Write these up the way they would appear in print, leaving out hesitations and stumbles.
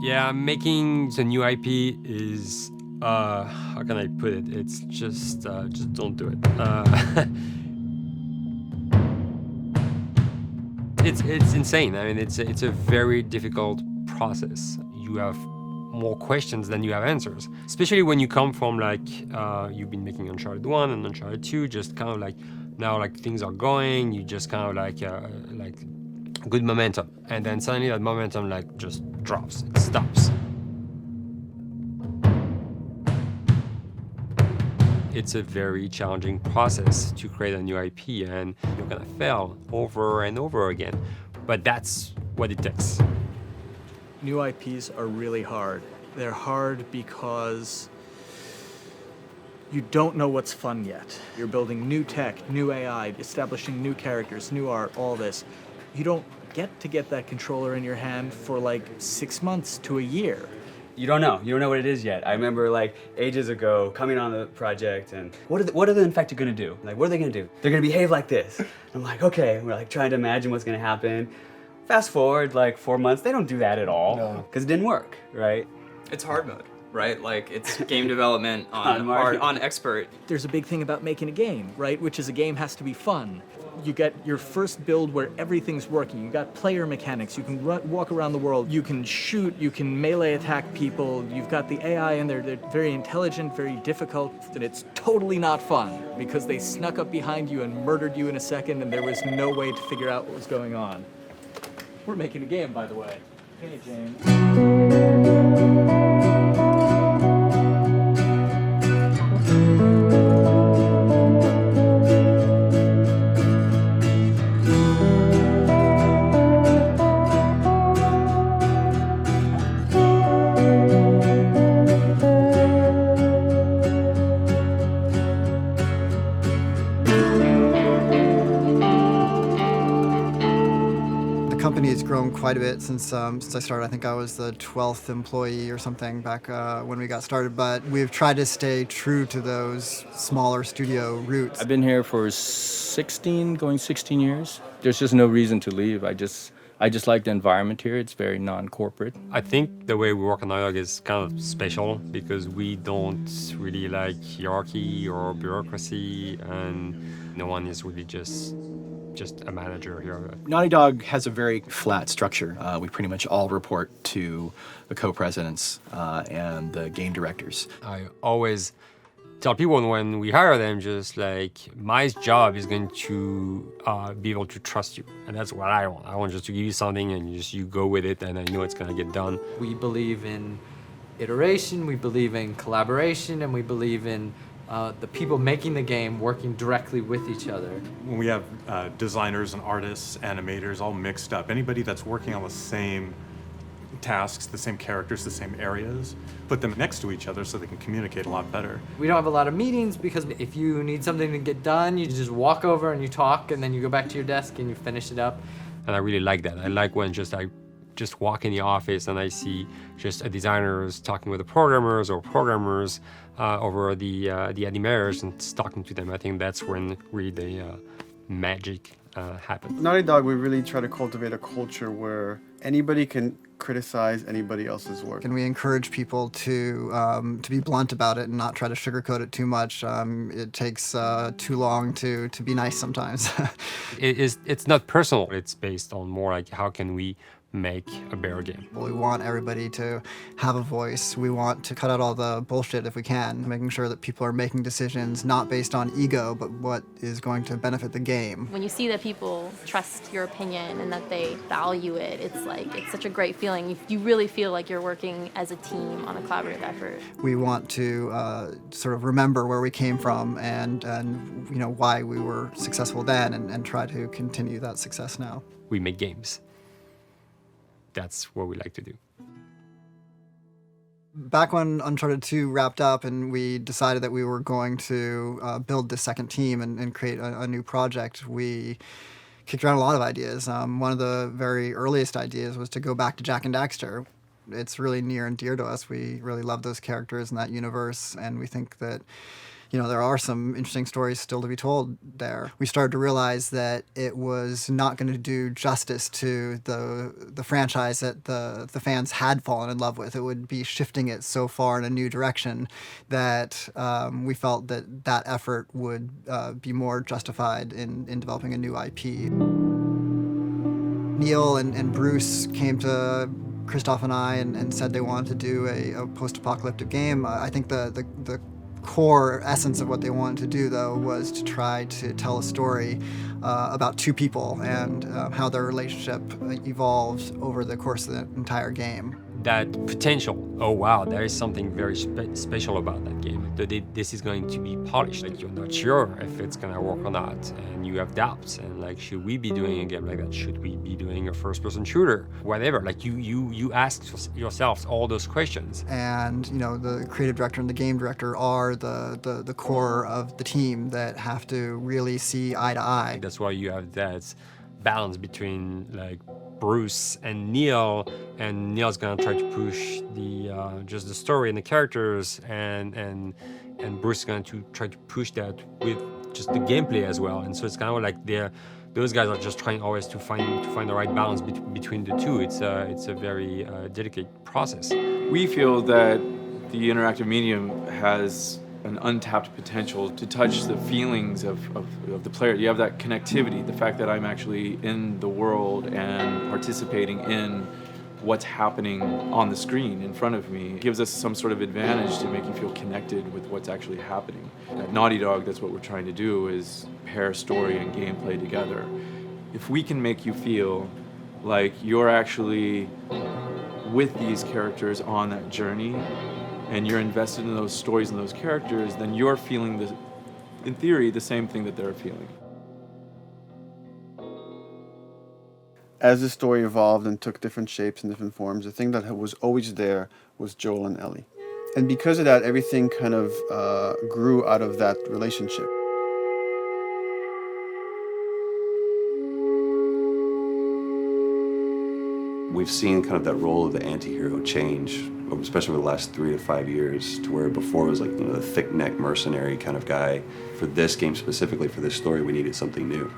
Yeah, making the new IP is, how can I put it? It's just don't do it. It's insane. I mean, it's a very difficult process. You have more questions than you have answers, especially when you come from like, you've been making Uncharted 1 and Uncharted 2, just kind of like, now like things are going, you just kind of like good momentum, and then suddenly that momentum like just drops, it stops. It's a very challenging process to create a new IP, and you're gonna fail over and over again, but that's what it takes. New IPs are really hard. They're hard because you don't know what's fun yet. You're building new tech, new AI, establishing new characters, new art, all this. You don't get that controller in your hand for like 6 months to a year. You don't know what it is yet. I remember like ages ago coming on the project and what are the infected gonna do? Like, what are they gonna do? They're gonna behave like this. I'm like, okay, we're like trying to imagine what's gonna happen. Fast forward like 4 months, they don't do that at all because it didn't work, right? It's hard mode, right? Like it's game development on expert. There's a big thing about making a game, right? Which is a game has to be fun. You get your first build where everything's working. You got player mechanics. You can walk around the world. You can shoot. You can melee attack people. You've got the AI in there. They're very intelligent, very difficult, and it's totally not fun because they snuck up behind you and murdered you in a second, and there was no way to figure out what was going on. We're making a game, by the way. Hey, James. The company has grown quite a bit since I started. I think I was the 12th employee or something back when we got started, but we've tried to stay true to those smaller studio roots. I've been here for 16 years. There's just no reason to leave. I just like the environment here. It's very non-corporate. I think the way we work on Naughty Dog is kind of special because we don't really like hierarchy or bureaucracy, and no one is really just a manager here. Naughty Dog has a very flat structure. We pretty much all report to the co-presidents and the game directors. I always tell people when we hire them, just like, my job is going to be able to trust you, and that's what I want. I want just to give you something and you go with it, and I know it's gonna get done. We believe in iteration, we believe in collaboration, and we believe in the people making the game working directly with each other. When we have designers and artists, animators all mixed up, anybody that's working on the same tasks, the same characters, the same areas, put them next to each other so they can communicate a lot better. We don't have a lot of meetings because if you need something to get done, you just walk over and you talk, and then you go back to your desk and you finish it up. And I really like that. I like when I just walk in the office and I see just designers talking with the programmers or programmers over the animators and talking to them. I think that's when really the magic happens. Naughty Dog, we really try to cultivate a culture where anybody can criticize anybody else's work. And we encourage people to be blunt about it and not try to sugarcoat it too much. It takes too long to be nice sometimes. It's not personal. It's based on more like, how can we make a better game? We want everybody to have a voice. We want to cut out all the bullshit if we can, making sure that people are making decisions not based on ego, but what is going to benefit the game. When you see that people trust your opinion and that they value it, it's such a great feeling. You really feel like you're working as a team on a collaborative effort. We want to sort of remember where we came from and you know, why we were successful then, and try to continue that success now. We make games. That's what we like to do. Back when Uncharted 2 wrapped up and we decided that we were going to build this second team and create a new project, we kicked around a lot of ideas. One of the very earliest ideas was to go back to Jak and Daxter. It's really near and dear to us. We really love those characters in that universe, and we think that, there are some interesting stories still to be told there. We started to realize that it was not going to do justice to the franchise that the fans had fallen in love with. It would be shifting it so far in a new direction that we felt that effort would be more justified in developing a new IP. Neil and Bruce came to Christoph and I and said they wanted to do a post-apocalyptic game. I think the core essence of what they wanted to do, though, was to try to tell a story about two people and how their relationship evolves over the course of the entire game. That potential, oh wow, there is something very special about that game. This is going to be polished. Like, you're not sure if it's gonna work or not, and you have doubts. And like, should we be doing a game like that? Should we be doing a first-person shooter? Whatever. Like, you ask yourselves all those questions. And the creative director and the game director are the core of the team that have to really see eye to eye. That's why you have that balance between like Bruce and Neil, and Neil's gonna try to push just the story and the characters, and Bruce is going to try to push that with just the gameplay as well. And so it's kind of like those guys are just trying always to find the right balance between the two. It's a very delicate process. We feel that the interactive medium has an untapped potential to touch the feelings of the player. You have that connectivity, the fact that I'm actually in the world and participating in what's happening on the screen in front of me. It gives us some sort of advantage to make you feel connected with what's actually happening. At Naughty Dog, that's what we're trying to do, is pair story and gameplay together. If we can make you feel like you're actually with these characters on that journey, and you're invested in those stories and those characters, then you're feeling, in theory, the same thing that they're feeling. As the story evolved and took different shapes and different forms, the thing that was always there was Joel and Ellie. And because of that, everything kind of grew out of that relationship. We've seen kind of that role of the anti-hero change, especially over the last 3 to 5 years, to where before it was like, the thick-neck mercenary kind of guy. For this game specifically, for this story, we needed something new.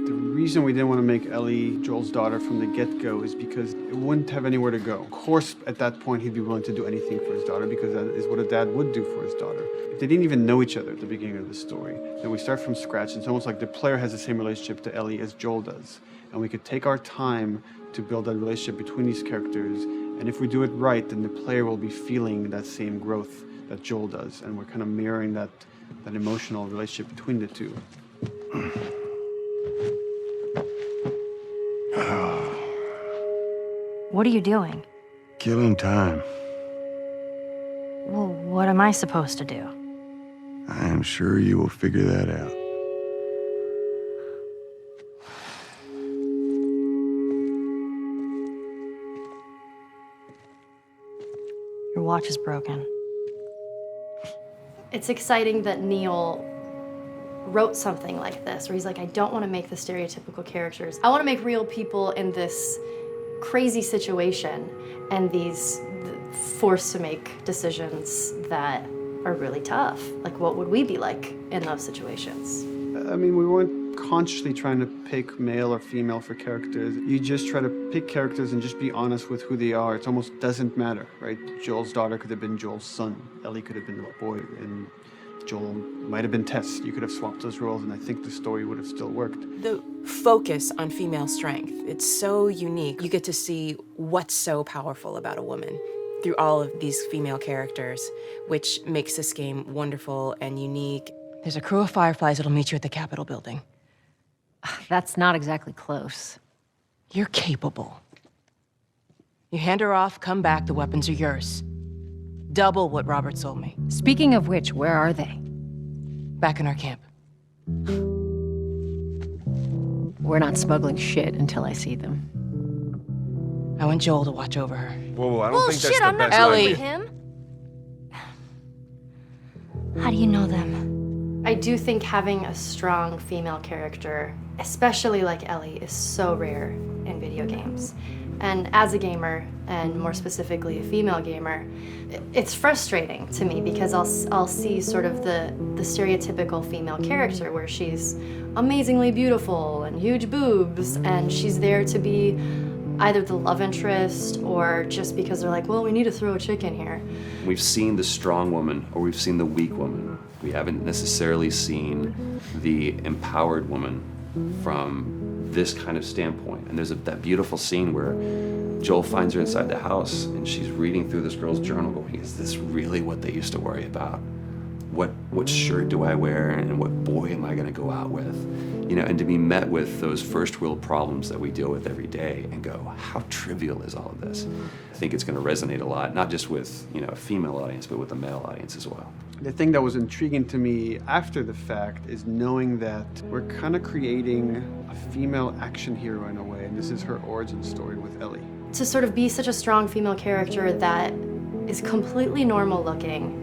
The reason we didn't want to make Ellie Joel's daughter from the get-go is because it wouldn't have anywhere to go. Of course, at that point, he'd be willing to do anything for his daughter because that is what a dad would do for his daughter. They didn't even know each other at the beginning of the story. Then we start from scratch. It's almost like the player has the same relationship to Ellie as Joel does. And we could take our time to build that relationship between these characters. And if we do it right, then the player will be feeling that same growth that Joel does. And we're kind of mirroring that emotional relationship between the two. What are you doing? Killing time. Well, what am I supposed to do? I am sure you will figure that out. Your watch is broken. It's exciting that Neil wrote something like this, where he's like, I don't want to make the stereotypical characters. I want to make real people in this crazy situation and these forced to make decisions that are really tough. Like, what would we be like in those situations? I mean, we weren't consciously trying to pick male or female for characters. You just try to pick characters and just be honest with who they are. It almost doesn't matter, right? Joel's daughter could have been Joel's son. Ellie could have been the boy, and Joel might have been Tess. You could have swapped those roles, and I think the story would have still worked. The focus on female strength, it's so unique. You get to see what's so powerful about a woman through all of these female characters, which makes this game wonderful and unique. There's a crew of Fireflies that'll meet you at the Capitol building. That's not exactly close. You're capable. You hand her off, come back, the weapons are yours. Double what Robert sold me. Speaking of which, where are they? Back in our camp. We're not smuggling shit until I see them. I want Joel to watch over her. Whoa, I don't think that's shit, the I'm not best going idea. with him. How do you know them? I do think having a strong female character especially like Ellie, is so rare in video games. And as a gamer, and more specifically a female gamer, it's frustrating to me because I'll see sort of the stereotypical female character where she's amazingly beautiful and huge boobs, and she's there to be either the love interest or just because they're like, well, we need to throw a chick in here. We've seen the strong woman or we've seen the weak woman. We haven't necessarily seen the empowered woman from this kind of standpoint. And there's that beautiful scene where Joel finds her inside the house and she's reading through this girl's journal going, is this really what they used to worry about? What shirt do I wear and what boy am I gonna go out with? You know, and to be met with those first world problems that we deal with every day and go, how trivial is all of this? I think it's gonna resonate a lot, not just with, you know, a female audience, but with a male audience as well. The thing that was intriguing to me after the fact is knowing that we're kind of creating a female action hero in a way, and this is her origin story with Ellie. To sort of be such a strong female character that is completely normal looking,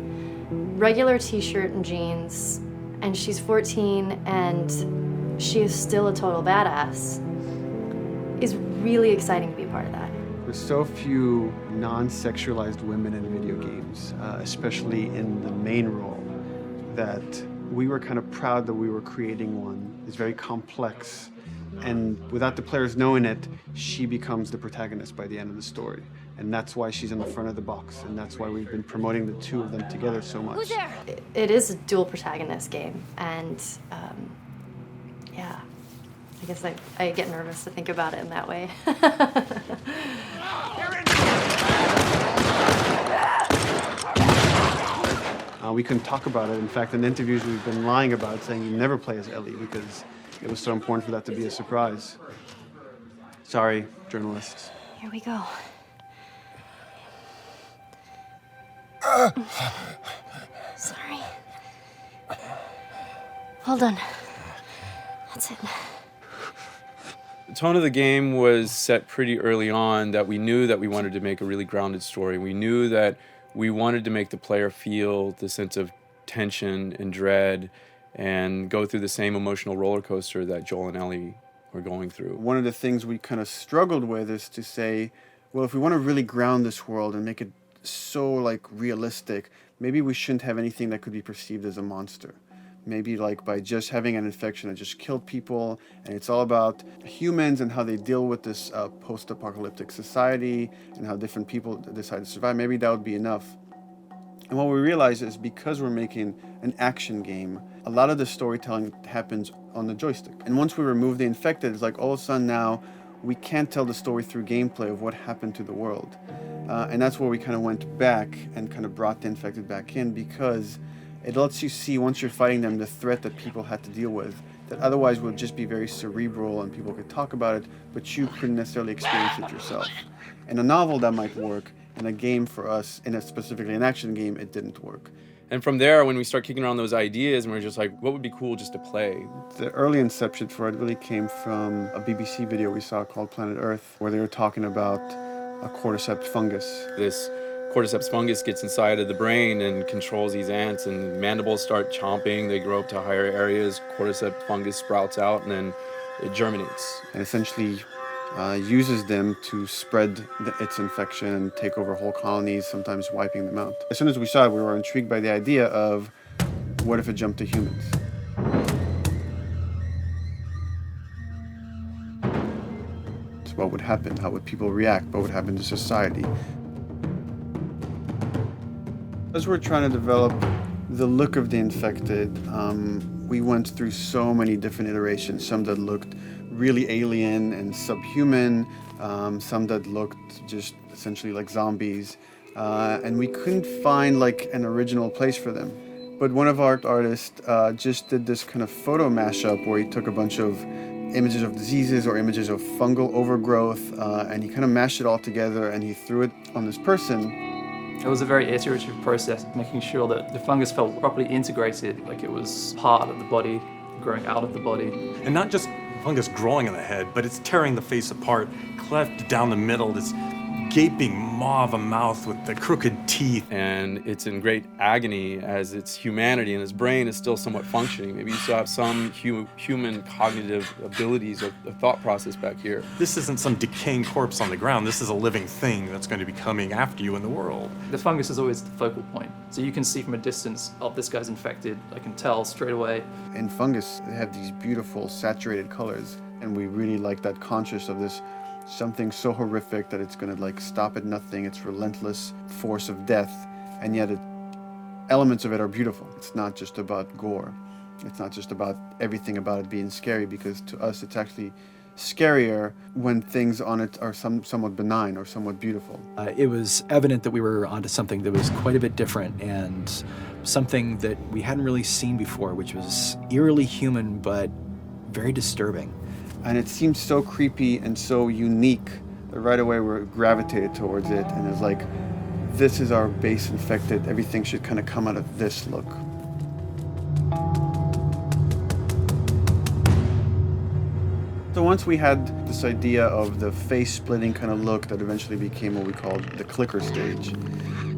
regular t-shirt and jeans, and she's 14 and she is still a total badass, is really exciting to be a part of that. There's so few non-sexualized women in video games, especially in the main role, that we were kind of proud that we were creating one. It's very complex, and without the players knowing it, she becomes the protagonist by the end of the story. And that's why she's in the front of the box, and that's why we've been promoting the two of them together so much. Who's there? It is a dual protagonist game, and yeah, I guess I get nervous to think about it in that way. We couldn't talk about it. In fact, in interviews we've been lying about it, saying you never play as Ellie because it was so important for that to be a surprise. Sorry, journalists. Here we go. Sorry. Hold on. That's it. The tone of the game was set pretty early on that we knew that we wanted to make a really grounded story. We knew that we wanted to make the player feel the sense of tension and dread and go through the same emotional roller coaster that Joel and Ellie were going through. One of the things we kind of struggled with is to say, well, if we want to really ground this world and make it so like realistic, maybe we shouldn't have anything that could be perceived as a monster. Maybe like by just having an infection that just killed people, and it's all about humans and how they deal with this post-apocalyptic society and how different people decide to survive. Maybe that would be enough. And what we realize is because we're making an action game, a lot of the storytelling happens on the joystick. And once we remove the infected, it's like all of a sudden now we can't tell the story through gameplay of what happened to the world. And that's where we kind of went back and kind of brought the infected back in, because it lets you see, once you're fighting them, the threat that people had to deal with that otherwise would just be very cerebral and people could talk about it, but you couldn't necessarily experience it yourself. In a novel, that might work. In a game for us, specifically an action game, it didn't work. And from there, when we start kicking around those ideas, and we're just like, what would be cool just to play? The early inception for it really came from a BBC video we saw called Planet Earth, where they were talking about a cordyceps fungus. This cordyceps fungus gets inside of the brain and controls these ants, and mandibles start chomping, they grow up to higher areas, cordyceps fungus sprouts out, and then it germinates. And essentially uses them to spread its infection and take over whole colonies, sometimes wiping them out. As soon as we saw it, we were intrigued by the idea of, what if it jumped to humans? So what would happen? How would people react? What would happen to society? As we're trying to develop the look of the infected, we went through so many different iterations, some that looked really alien and subhuman, some that looked just essentially like zombies, and we couldn't find like an original place for them. But one of our artists just did this kind of photo mashup where he took a bunch of images of diseases or images of fungal overgrowth, and he kind of mashed it all together and he threw it on this person. It was a very iterative process, making sure that the fungus felt properly integrated, like it was part of the body, growing out of the body. And not just fungus growing in the head, but it's tearing the face apart, cleft down the middle, this gaping maw of a mouth with the crooked teeth. And it's in great agony as its humanity and its brain is still somewhat functioning. Maybe you still have some human cognitive abilities of thought process back here. This isn't some decaying corpse on the ground. This is a living thing that's going to be coming after you in the world. The fungus is always the focal point. So you can see from a distance, oh, this guy's infected. I can tell straight away. In fungus, they have these beautiful saturated colors, and we really like that conscious of this something so horrific that it's going to like stop at nothing. It's relentless force of death, and yet elements of it are beautiful. It's not just about gore. It's not just about everything about it being scary, because to us it's actually scarier when things on it are somewhat benign or somewhat beautiful. It was evident that we were onto something that was quite a bit different and something that we hadn't really seen before, which was eerily human but very disturbing. And it seemed so creepy and so unique that right away we gravitated towards it, and it's like, this is our base infected. Everything should kind of come out of this look. So once we had this idea of the face-splitting kind of look that eventually became what we called the clicker stage.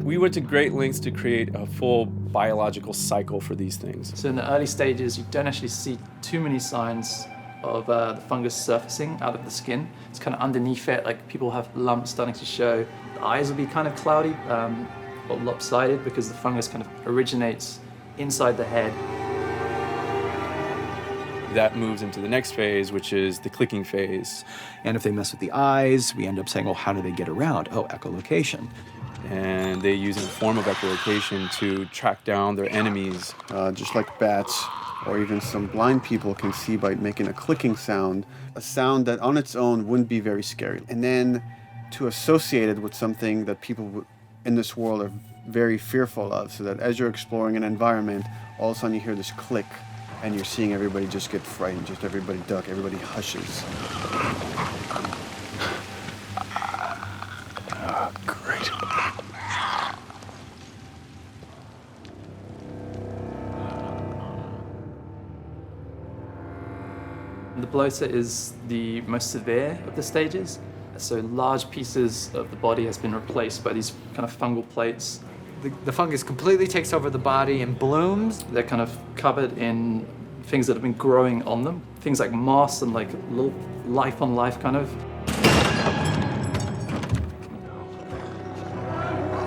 We went to great lengths to create a full biological cycle for these things. So in the early stages, you don't actually see too many signs of the fungus surfacing out of the skin. It's kind of underneath it, like people have lumps starting to show. The eyes will be kind of cloudy or lopsided because the fungus kind of originates inside the head. That moves into the next phase, which is the clicking phase. And if they mess with the eyes, we end up saying, well, how do they get around? Oh, echolocation. And they use a form of echolocation to track down their enemies. Just like bats, or even some blind people can see by making a clicking sound, a sound that on its own wouldn't be very scary. And then to associate it with something that people in this world are very fearful of, so that as you're exploring an environment, all of a sudden you hear this click, and you're seeing everybody just get frightened, just everybody duck, everybody hushes. Great. The bloater is the most severe of the stages. So large pieces of the body has been replaced by these kind of fungal plates. The fungus completely takes over the body and blooms. They're kind of covered in things that have been growing on them. Things like moss and like little life on life kind of.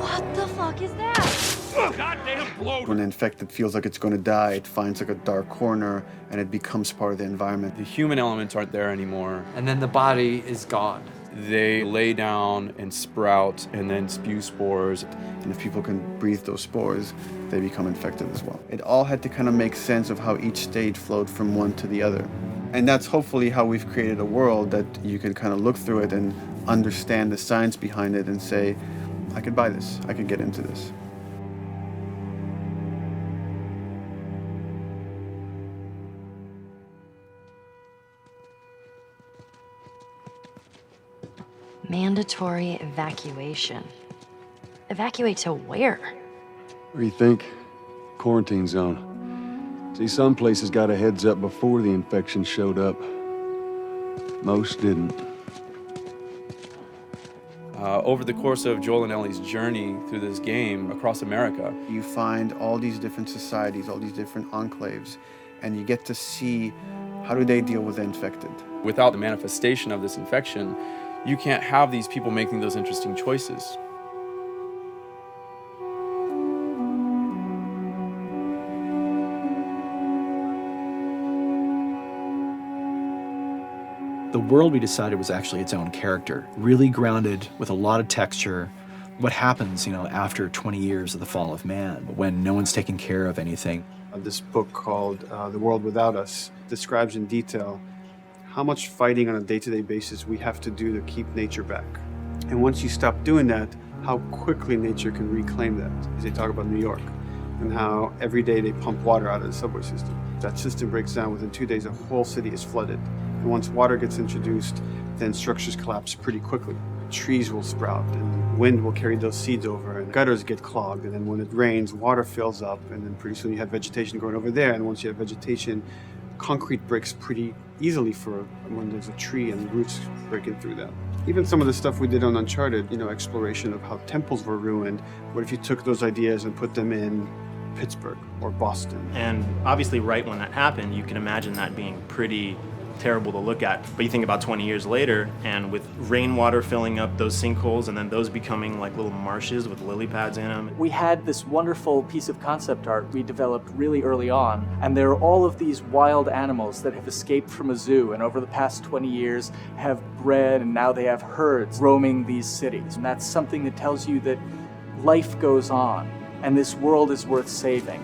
What the fuck is that? Goddamn bloater! When an infected feels like it's going to die, it finds like a dark corner and it becomes part of the environment. The human elements aren't there anymore. And then the body is gone. They lay down and sprout and then spew spores. And if people can breathe those spores, they become infected as well. It all had to kind of make sense of how each stage flowed from one to the other. And that's hopefully how we've created a world that you can kind of look through it and understand the science behind it and say, I could buy this, I could get into this. Mandatory evacuation. Evacuate to where? What do you think? Quarantine zone. See, some places got a heads up before the infection showed up. Most didn't. Over the course of Joel and Ellie's journey through this game across America, you find all these different societies, all these different enclaves, and you get to see how do they deal with the infected. Without the manifestation of this infection, you can't have these people making those interesting choices. The world we decided was actually its own character, really grounded with a lot of texture. What happens, after 20 years of the fall of man, when no one's taking care of anything. This book called The World Without Us describes in detail how much fighting on a day-to-day basis we have to do to keep nature back. And once you stop doing that, how quickly nature can reclaim that. As they talk about New York and how every day they pump water out of the subway system. That system breaks down. Within 2 days, a whole city is flooded. And once water gets introduced, then structures collapse pretty quickly. Trees will sprout, and wind will carry those seeds over, and gutters get clogged. And then when it rains, water fills up, and then pretty soon you have vegetation growing over there. And once you have vegetation, concrete breaks pretty easily for when there's a tree and roots breaking through that. Even some of the stuff we did on Uncharted, exploration of how temples were ruined. What if you took those ideas and put them in Pittsburgh or Boston? And obviously right when that happened, you can imagine that being pretty terrible to look at. But you think about 20 years later, and with rainwater filling up those sinkholes and then those becoming like little marshes with lily pads in them. We had this wonderful piece of concept art we developed really early on, and there are all of these wild animals that have escaped from a zoo and over the past 20 years have bred, and now they have herds roaming these cities. And that's something that tells you that life goes on and this world is worth saving.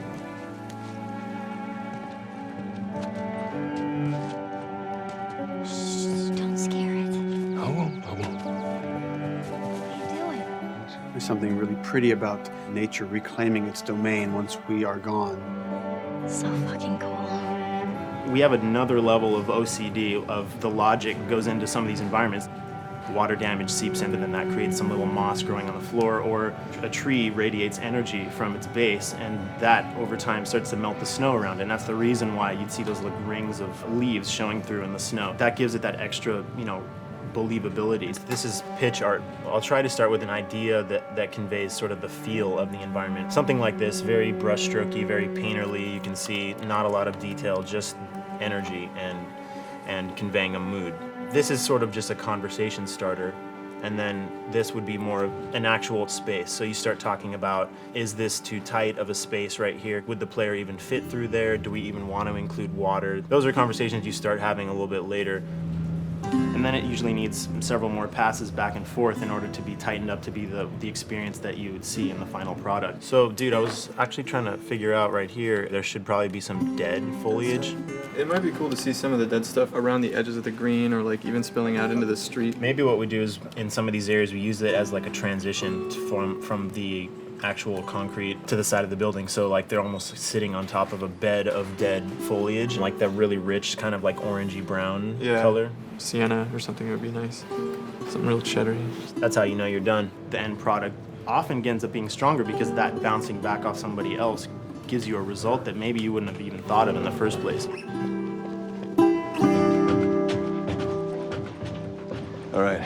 There's something really pretty about nature reclaiming its domain once we are gone. So fucking cool. We have another level of OCD of the logic goes into some of these environments. Water damage seeps in, and then that creates some little moss growing on the floor, or a tree radiates energy from its base, and that over time starts to melt the snow around it. And that's the reason why you'd see those like rings of leaves showing through in the snow. That gives it that extra, believability. This is pitch art. I'll try to start with an idea that conveys sort of the feel of the environment. Something like this, very brushstrokey, very painterly. You can see not a lot of detail, just energy and conveying a mood. This is sort of just a conversation starter, and then this would be more of an actual space. So you start talking about, is this too tight of a space right here? Would the player even fit through there? Do we even want to include water? Those are conversations you start having a little bit later. And then it usually needs several more passes back and forth in order to be tightened up to be the experience that you would see in the final product. So, dude, I was actually trying to figure out right here, there should probably be some dead foliage. It might be cool to see some of the dead stuff around the edges of the green, or like even spilling out into the street. Maybe what we do is, in some of these areas, we use it as like a transition from the actual concrete to the side of the building. So like they're almost sitting on top of a bed of dead foliage, like that really rich kind of like orangey brown color. Sienna or something would be nice. Something real cheddary. That's how you know you're done. The end product often ends up being stronger because that bouncing back off somebody else gives you a result that maybe you wouldn't have even thought of in the first place. All right,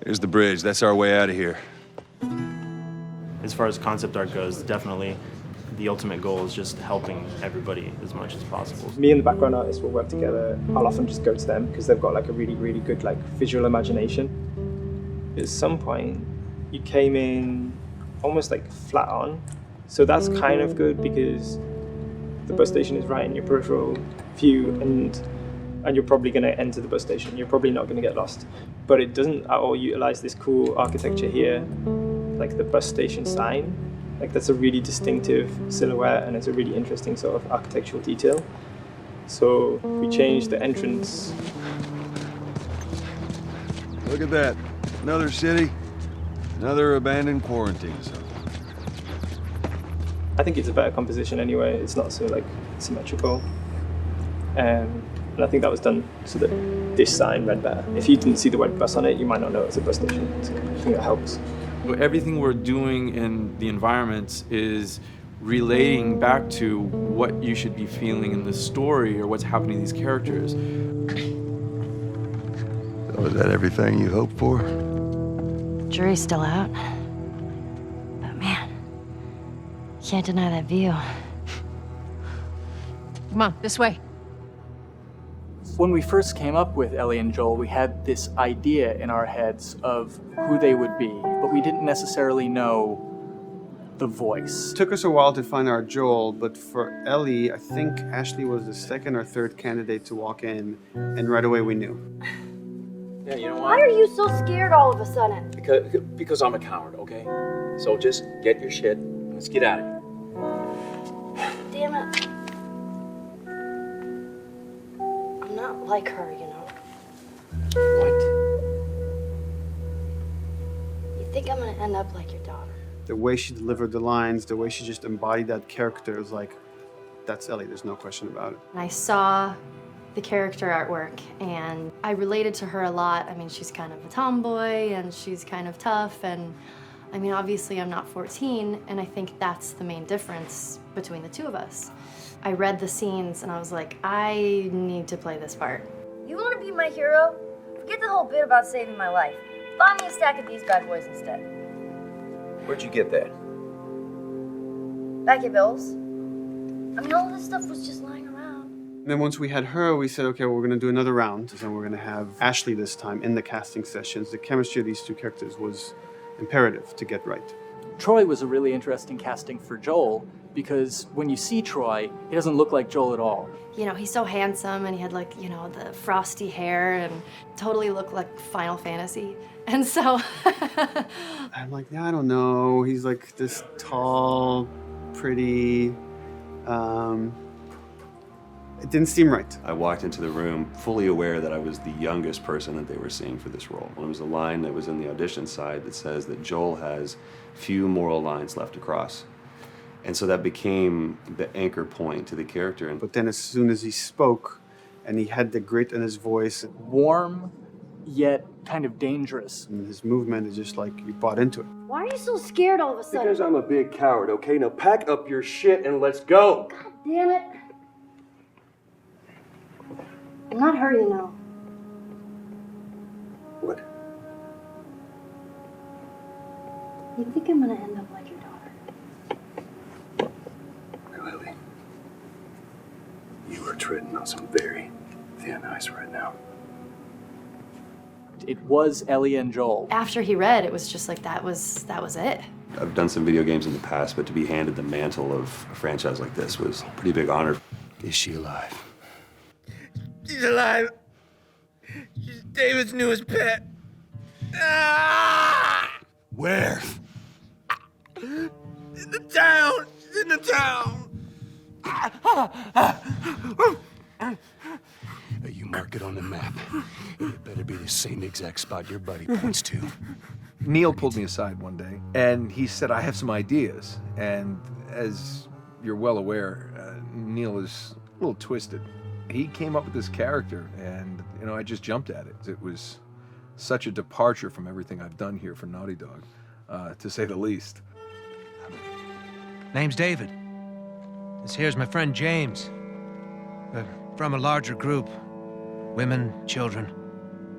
here's the bridge. That's our way out of here. As far as concept art goes, definitely the ultimate goal is just helping everybody as much as possible. Me and the background artist will work together. I'll often just go to them because they've got like a really, really good like visual imagination. At some point, you came in almost like flat on. So that's kind of good because the bus station is right in your peripheral view, and you're probably going to enter the bus station. You're probably not going to get lost. But it doesn't at all utilize this cool architecture here, like the bus station sign. Like that's a really distinctive silhouette, and it's a really interesting sort of architectural detail. So we changed the entrance. Look at that. Another city, another abandoned quarantine zone. I think it's a better composition anyway. It's not so like symmetrical. And I think that was done so that this sign read better. If you didn't see the word bus on it, you might not know it's a bus station. So I think that helps. Everything we're doing in the environments is relating back to what you should be feeling in the story or what's happening to these characters. So is that everything you hoped for? Jury's still out. But man, can't deny that view. Come on, this way. When we first came up with Ellie and Joel, we had this idea in our heads of who they would be, but we didn't necessarily know the voice. It took us a while to find our Joel, but for Ellie, I think Ashley was the second or third candidate to walk in, and right away we knew. Yeah, you know Why what? are you so scared all of a sudden? Because I'm a coward, okay? So just get your shit and let's get out of here. Damn it. I'm not like her, you know. What? You think I'm gonna end up like your daughter? The way she delivered the lines, the way she just embodied that character, was like, that's Ellie, there's no question about it. And I saw the character artwork and I related to her a lot. I mean, she's kind of a tomboy and she's kind of tough, and I mean, obviously I'm not 14, and I think that's the main difference between the two of us. I read the scenes and I was like, I need to play this part. You want to be my hero? Forget the whole bit about saving my life. Buy me a stack of these bad boys instead. Where'd you get that? Back at Bill's. I mean, all this stuff was just lying around. And then once we had her, we said, okay, well, we're going to do another round. And we're going to have Ashley this time in the casting sessions. The chemistry of these two characters was imperative to get right. Troy was a really interesting casting for Joel because when you see Troy, he doesn't look like Joel at all. You know, he's so handsome and he had like, you know, the frosty hair and totally looked like Final Fantasy. And so I'm like, yeah, I don't know. He's like this tall, pretty. It didn't seem right. I walked into the room fully aware that I was the youngest person that they were seeing for this role. There was a line that was in the audition side that says that Joel has few moral lines left to cross. And so that became the anchor point to the character. But then as soon as he spoke and he had the grit in his voice, warm, yet kind of dangerous. And his movement is just like you bought into it. Why are you so scared all of a sudden? Because I'm a big coward, okay? Now pack up your shit and let's go. God damn it. I'm not her, you know. What? You think I'm gonna end up like your daughter? Lily, you are treading on some very thin ice right now. It was Ellie and Joel. after he read, it was just like, that was it. I've done some video games in the past, but to be handed the mantle of a franchise like this was a pretty big honor. Is she alive? She's alive. She's David's newest pet. Ah! Where? In the town. She's in the town. You mark it on the map. It better be the same exact spot your buddy points to. Neil pulled me aside one day, and he said, I have some ideas. And as you're well aware, Neil is a little twisted. He came up with this character, and, you know, I just jumped at it. It was such a departure from everything I've done here for Naughty Dog, to say the least. Name's David. This here's my friend James. We're from a larger group. Women, children.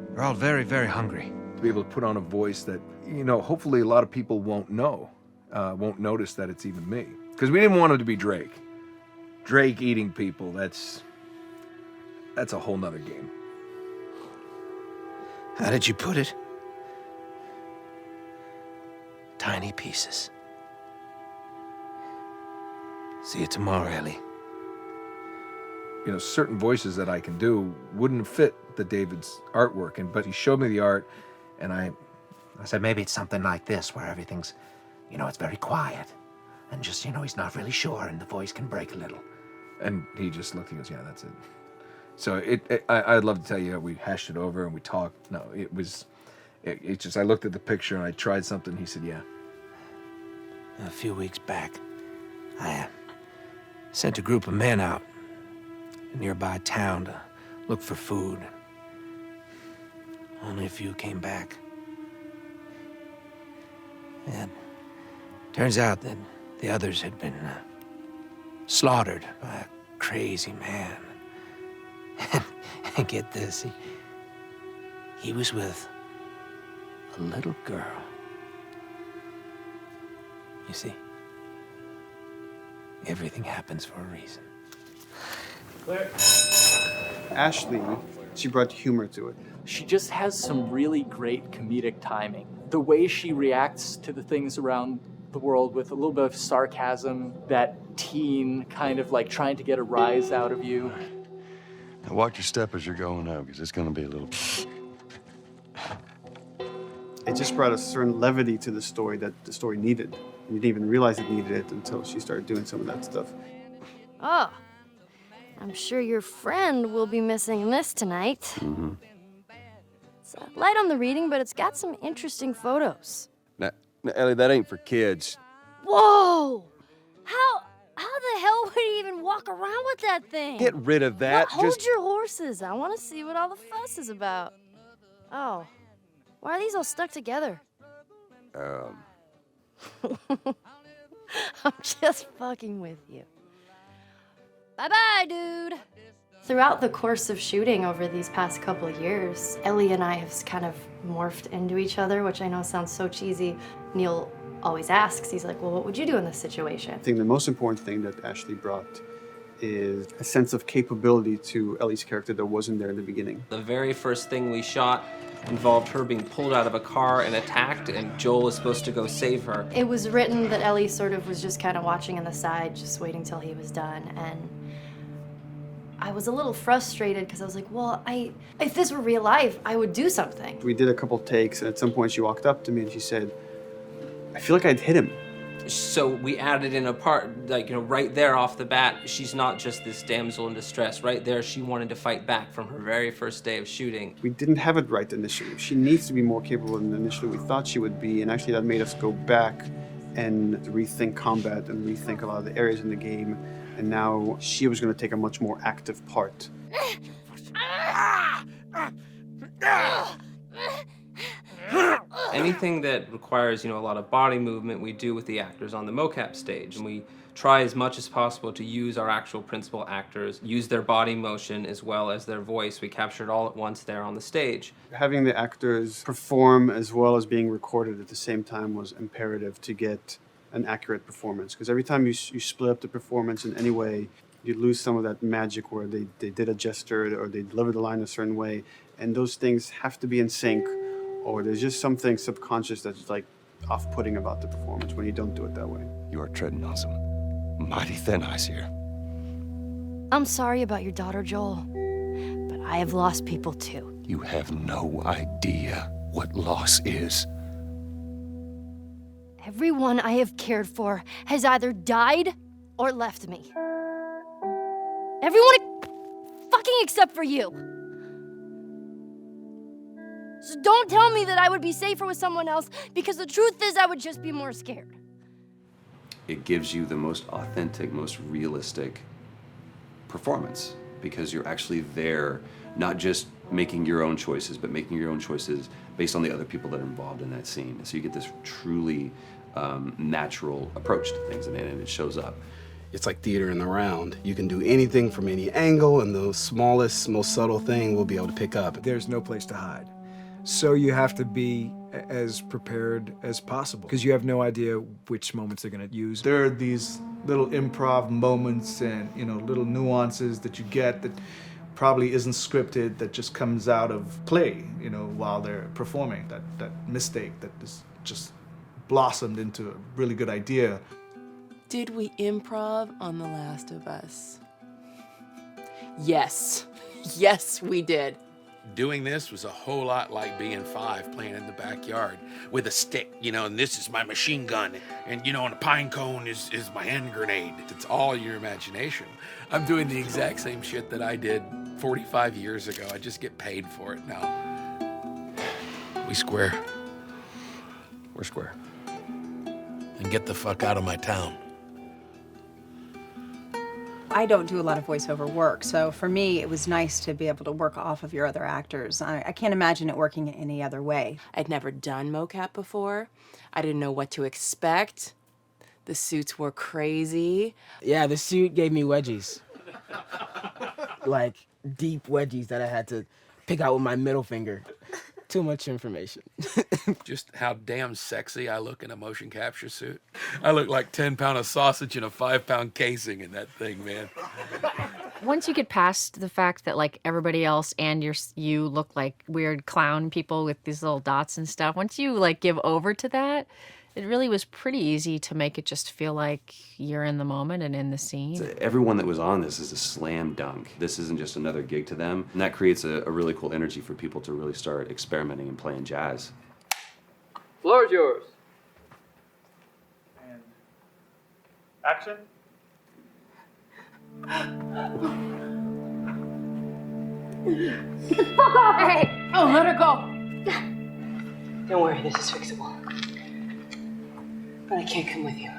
They're all very, very hungry. To be able to put on a voice that, you know, hopefully a lot of people won't know, won't notice that it's even me. Because we didn't want it to be Drake. Drake eating people, that's a whole nother game. How did you put it? Tiny pieces. See you tomorrow, Ellie. You know, certain voices that I can do wouldn't fit the David's artwork, but he showed me the art, and I said, maybe it's something like this, where everything's, you know, it's very quiet. And just, you know, he's not really sure, and the voice can break a little. And he just looked and goes, yeah, that's it. So I'd love to tell you how we hashed it over and we talked. No, it just, I looked at the picture and I tried something. He said, yeah. A few weeks back, I sent a group of men out a nearby town to look for food. Only a few came back. And turns out that the others had been slaughtered by a crazy man. And get this, he was with a little girl. You see, everything happens for a reason. Claire. Ashley, she brought humor to it. She just has some really great comedic timing. The way she reacts to the things around the world with a little bit of sarcasm, that teen kind of like trying to get a rise out of you. Now watch your step as you're going up, because it's going to be a little... It just brought a certain levity to the story that the story needed. You didn't even realize it needed it until she started doing some of that stuff. Oh, I'm sure your friend will be missing this tonight. Mm-hmm. It's light on the reading, but it's got some interesting photos. Now, Ellie, that ain't for kids. Whoa! How the hell would he even walk around with that thing? Get rid of that. Well, hold your horses. I want to see what all the fuss is about. Oh, why are these all stuck together? I'm just fucking with you. Bye-bye, dude. Throughout the course of shooting over these past couple of years, Ellie and I have kind of morphed into each other, which I know sounds so cheesy. Neil always asks, he's like, well, what would you do in this situation? I think the most important thing that Ashley brought is a sense of capability to Ellie's character that wasn't there in the beginning. The very first thing we shot involved her being pulled out of a car and attacked, and Joel is supposed to go save her. It was written that Ellie sort of was just kind of watching on the side, just waiting till he was done, and I was a little frustrated because I was like, well, if this were real life, I would do something. We did a couple takes, and at some point she walked up to me and she said, I feel like I'd hit him. So we added in a part, like, right there off the bat, she's not just this damsel in distress. Right there, she wanted to fight back from her very first day of shooting. We didn't have it right initially. She needs to be more capable than initially we thought she would be, and actually that made us go back and rethink combat and rethink a lot of the areas in the game, and now she was going to take a much more active part. Anything that requires, a lot of body movement, we do with the actors on the mocap stage. And we try as much as possible to use our actual principal actors, use their body motion as well as their voice. We capture it all at once there on the stage. Having the actors perform as well as being recorded at the same time was imperative to get an accurate performance. Because every time you split up the performance in any way, you lose some of that magic where they did a gesture or they delivered the line a certain way. And those things have to be in sync, or there's just something subconscious that's like off-putting about the performance when you don't do it that way. You are treading on some mighty thin ice here. I'm sorry about your daughter, Joel, but I have lost people too. You have no idea what loss is. Everyone I have cared for has either died or left me. Everyone fucking except for you. So don't tell me that I would be safer with someone else, because the truth is I would just be more scared. It gives you the most authentic, most realistic performance, because you're actually there, not just making your own choices, but making your own choices based on the other people that are involved in that scene. So you get this truly natural approach to things, and it shows up. It's like theater in the round. You can do anything from any angle, and the smallest, most subtle thing we'll be able to pick up. There's no place to hide. So you have to be as prepared as possible, because you have no idea which moments they're going to use. There are these little improv moments and, little nuances that you get that probably isn't scripted, that just comes out of play, while they're performing. That mistake that is just blossomed into a really good idea. Did we improv on The Last of Us? Yes. Yes, we did. Doing this was a whole lot like being 5 playing in the backyard with a stick, and this is my machine gun, and and a pine cone is my hand grenade. It's all your imagination. I'm doing the exact same shit that I did 45 years ago. I just get paid for it now. We square. We're square. And get the fuck out of my town. I don't do a lot of voiceover work, so for me, it was nice to be able to work off of your other actors. I can't imagine it working any other way. I'd never done mocap before. I didn't know what to expect. The suits were crazy. Yeah, the suit gave me wedgies. Like, deep wedgies that I had to pick out with my middle finger. Too much information. Just how damn sexy I look in a motion capture suit. I look like 10-pound of sausage in a 5-pound casing in that thing, man. Once you get past the fact that like everybody else and you look like weird clown people with these little dots and stuff, once you like give over to that, it really was pretty easy to make it just feel like you're in the moment and in the scene. Everyone that was on this is a slam dunk. This isn't just another gig to them. And that creates a really cool energy for people to really start experimenting and playing jazz. Floor is yours. And action. Get the fuck off of me! Oh, let her go. Don't worry, this is fixable. But I can't come with you.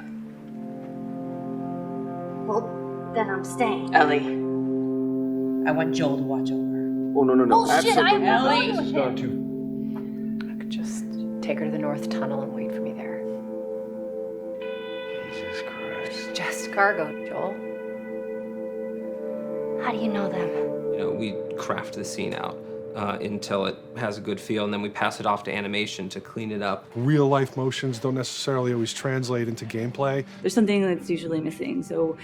Well, then I'm staying. Ellie, I want Joel to watch over her. Oh, no. Bullshit, I Ellie! This has gone too. I could just take her to the North Tunnel and wait for me there. Jesus Christ. Just cargo, Joel. How do you know them? You know, we craft the scene out until it has a good feel, and then we pass it off to animation to clean it up. Real life motions don't necessarily always translate into gameplay. There's something that's usually missing, so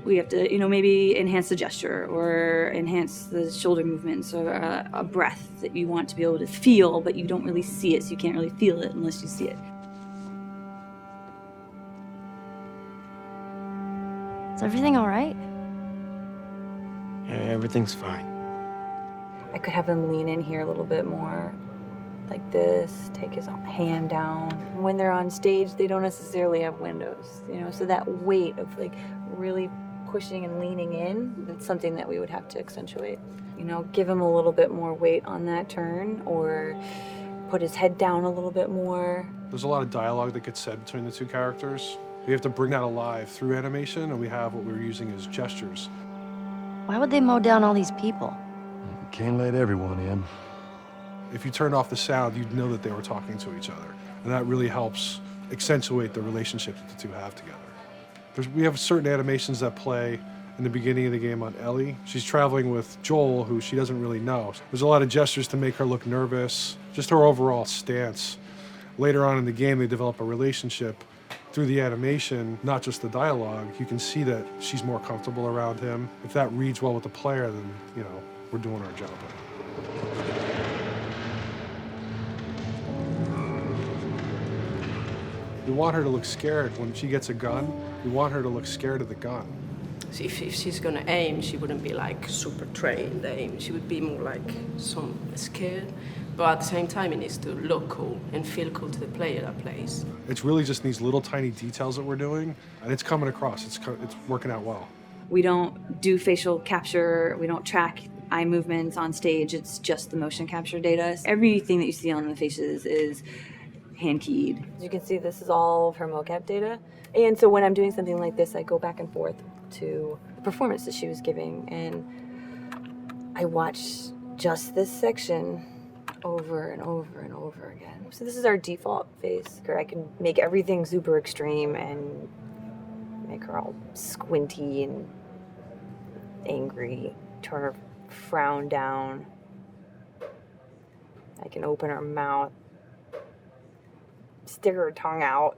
we have to, you know, maybe enhance the gesture or enhance the shoulder movements or a breath that you want to be able to feel, but you don't really see it, so you can't really feel it unless you see it. Is everything all right? Yeah, everything's fine. I could have him lean in here a little bit more, like this, take his hand down. When they're on stage, they don't necessarily have windows, you know, so that weight of like really pushing and leaning in, it's something that we would have to accentuate. You know, give him a little bit more weight on that turn or put his head down a little bit more. There's a lot of dialogue that gets said between the two characters. We have to bring that alive through animation, and we have what we're using as gestures. Why would they mow down all these people? Can't let everyone in. If you turned off the sound, you'd know that they were talking to each other. And that really helps accentuate the relationship that the two have together. We have certain animations that play in the beginning of the game on Ellie. She's traveling with Joel, who she doesn't really know. There's a lot of gestures to make her look nervous, just her overall stance. Later on in the game, they develop a relationship through the animation, not just the dialogue. You can see that she's more comfortable around him. If that reads well with the player, then, you know, we're doing our job. We want her to look scared. When she gets a gun, we want her to look scared of the gun. So if she's gonna aim, she wouldn't be like super trained aim. She would be more like some scared. But at the same time, it needs to look cool and feel cool to the player that plays. It's really just these little tiny details that we're doing, and it's coming across. It's working out well. We don't do facial capture, we don't track eye movements on stage, it's just the motion capture data. Everything that you see on the faces is hand keyed. As you can see, this is all of her mocap data. And so when I'm doing something like this, I go back and forth to the performance that she was giving, and I watch just this section over and over and over again. So this is our default face. I can make everything super extreme and make her all squinty and angry, turn her frown down. I can open her mouth, stick her tongue out.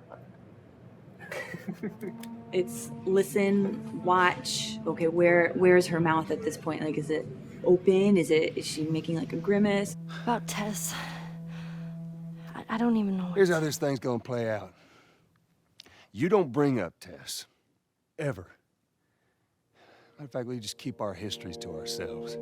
It's listen, watch. Okay, where's her mouth at this point? Like, is it open? Is she making like a grimace? About Tess. I don't even know. Here's how this thing's gonna play out. You don't bring up Tess. Ever. Matter of fact, we just keep our histories to ourselves.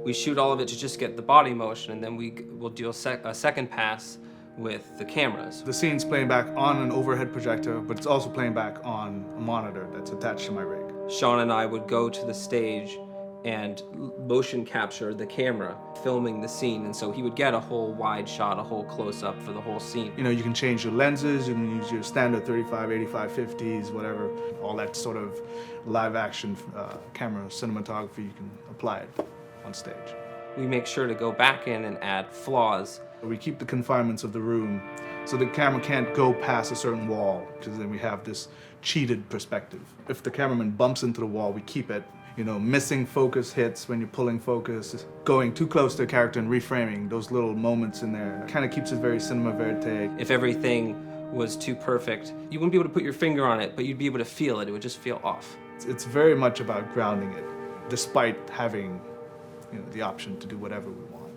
We shoot all of it to just get the body motion, and then we'll do a second pass with the cameras. The scene's playing back on an overhead projector, but it's also playing back on a monitor that's attached to my rig. Sean and I would go to the stage and motion capture the camera filming the scene, and so he would get a whole wide shot, a whole close-up for the whole scene. You know, you can change your lenses, you can use your standard 35, 85, 50s, whatever, all that sort of live action camera cinematography, you can apply it on stage. We make sure to go back in and add flaws. We keep the confinements of the room so the camera can't go past a certain wall, because then we have this cheated perspective. If the cameraman bumps into the wall, we keep it. You know, missing focus hits when you're pulling focus, going too close to a character and reframing, those little moments in there kind of keeps it very cinema verite. If everything was too perfect, you wouldn't be able to put your finger on it, but you'd be able to feel it. It would just feel off. It's very much about grounding it, despite having, you know, the option to do whatever we want.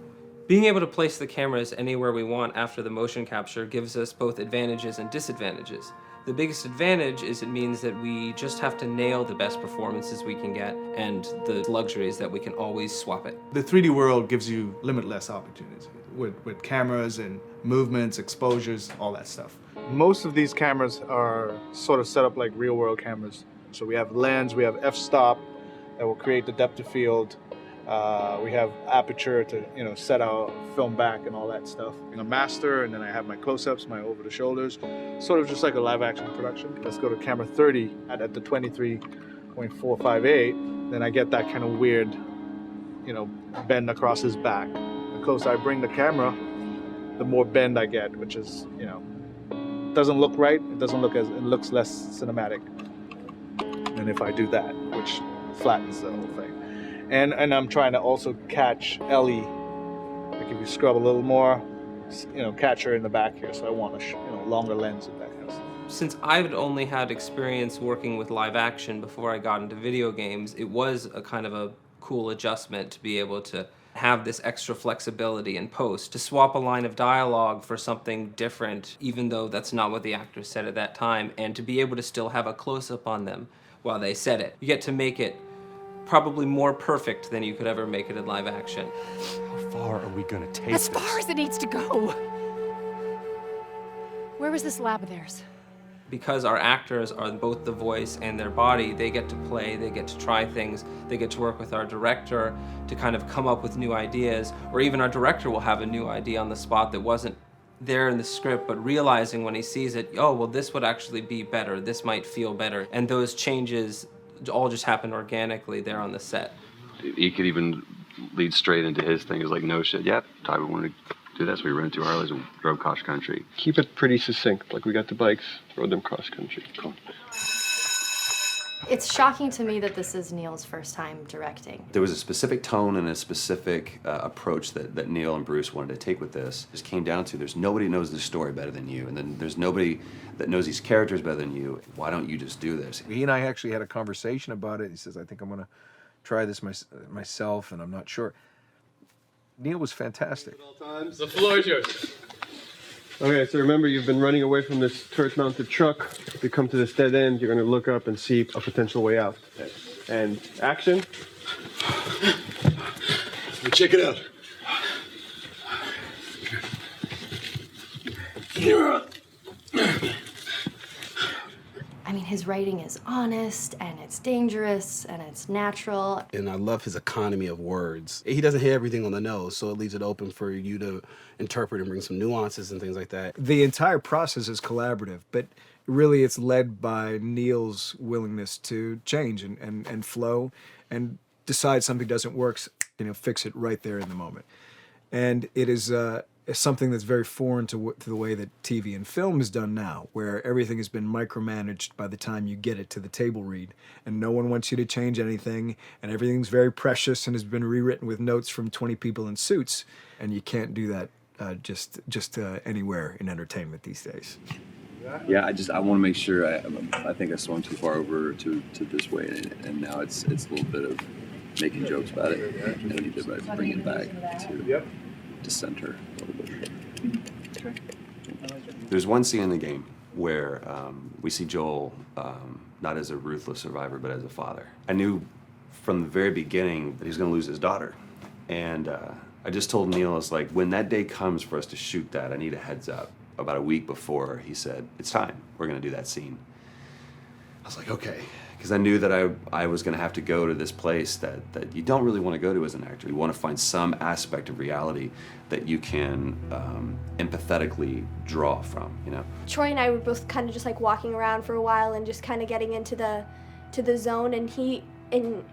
Being able to place the cameras anywhere we want after the motion capture gives us both advantages and disadvantages. The biggest advantage is it means that we just have to nail the best performances we can get, and the luxury is that we can always swap it. The 3D world gives you limitless opportunities with cameras and movements, exposures, all that stuff. Most of these cameras are sort of set up like real world cameras. So we have lens, we have f-stop that will create the depth of field. We have aperture to, you know, set our film back and all that stuff. A master, and then I have my close-ups, my over the shoulders, sort of just like a live action production. Let's go to camera 30 at the 23.458. Then I get that kind of weird, you know, bend across his back. The closer I bring the camera, the more bend I get, which is, you know, doesn't look right. It looks less cinematic than if I do that, which flattens the whole thing. And I'm trying to also catch Ellie. Like if you scrub a little more, catch her in the back here. So I want a longer lens of that kind of stuff. Since I've only had experience working with live action before I got into video games, it was a kind of a cool adjustment to be able to have this extra flexibility in post, to swap a line of dialogue for something different, even though that's not what the actors said at that time, and to be able to still have a close-up on them while they said it. You get to make it probably more perfect than you could ever make it in live action. How far are we gonna take As far as it needs to go. Where was this lab of theirs? Because our actors are both the voice and their body, they get to play, they get to try things, they get to work with our director to kind of come up with new ideas, or even our director will have a new idea on the spot that wasn't there in the script, but realizing when he sees it, oh, well, this would actually be better, this might feel better. And those changes all just happen organically there on the set. He could even lead straight into his thing. It's like, no shit, yep, Ty, we wanted to do this. We rented 2 Harleys and drove cross country. Keep it pretty succinct. Like we got the bikes, rode them cross country. Cool. It's shocking to me that this is Neil's first time directing. There was a specific tone and a specific approach that Neil and Bruce wanted to take with this. It just came down to there's nobody who knows this story better than you, and then there's nobody that knows these characters better than you. Why don't you just do this? He and I actually had a conversation about it. He says, I think I'm going to try this myself, and I'm not sure. Neil was fantastic. The floor is yours. Okay, so remember, you've been running away from this turret-mounted truck. If you come to this dead end, you're going to look up and see a potential way out. And action. Check it out. I mean, his writing is honest, and it's dangerous, and it's natural. And I love his economy of words. He doesn't hit everything on the nose, so it leaves it open for you to interpret and bring some nuances and things like that. The entire process is collaborative, but really it's led by Neil's willingness to change and flow and decide something doesn't work, fix it right there in the moment. And it is something that's very foreign to the way that TV and film is done now, where everything has been micromanaged by the time you get it to the table read, and no one wants you to change anything, and everything's very precious and has been rewritten with notes from 20 people in suits, and you can't do that just anywhere in entertainment these days. Yeah, I want to make sure. I think I swung too far over to this way, and now it's a little bit of making jokes about it, and I need to bring it back to center a little bit. There's one scene in the game where we see Joel not as a ruthless survivor, but as a father. I knew from the very beginning that he was going to lose his daughter. And I just told Neil, I was like, when that day comes for us to shoot that, I need a heads up. About a week before, he said, it's time. We're going to do that scene. I was like, okay. Because I knew that I was going to have to go to this place that you don't really want to go to as an actor. You want to find some aspect of reality that you can empathetically draw from, Troy and I were both kind of just like walking around for a while and just kind of getting into the zone. And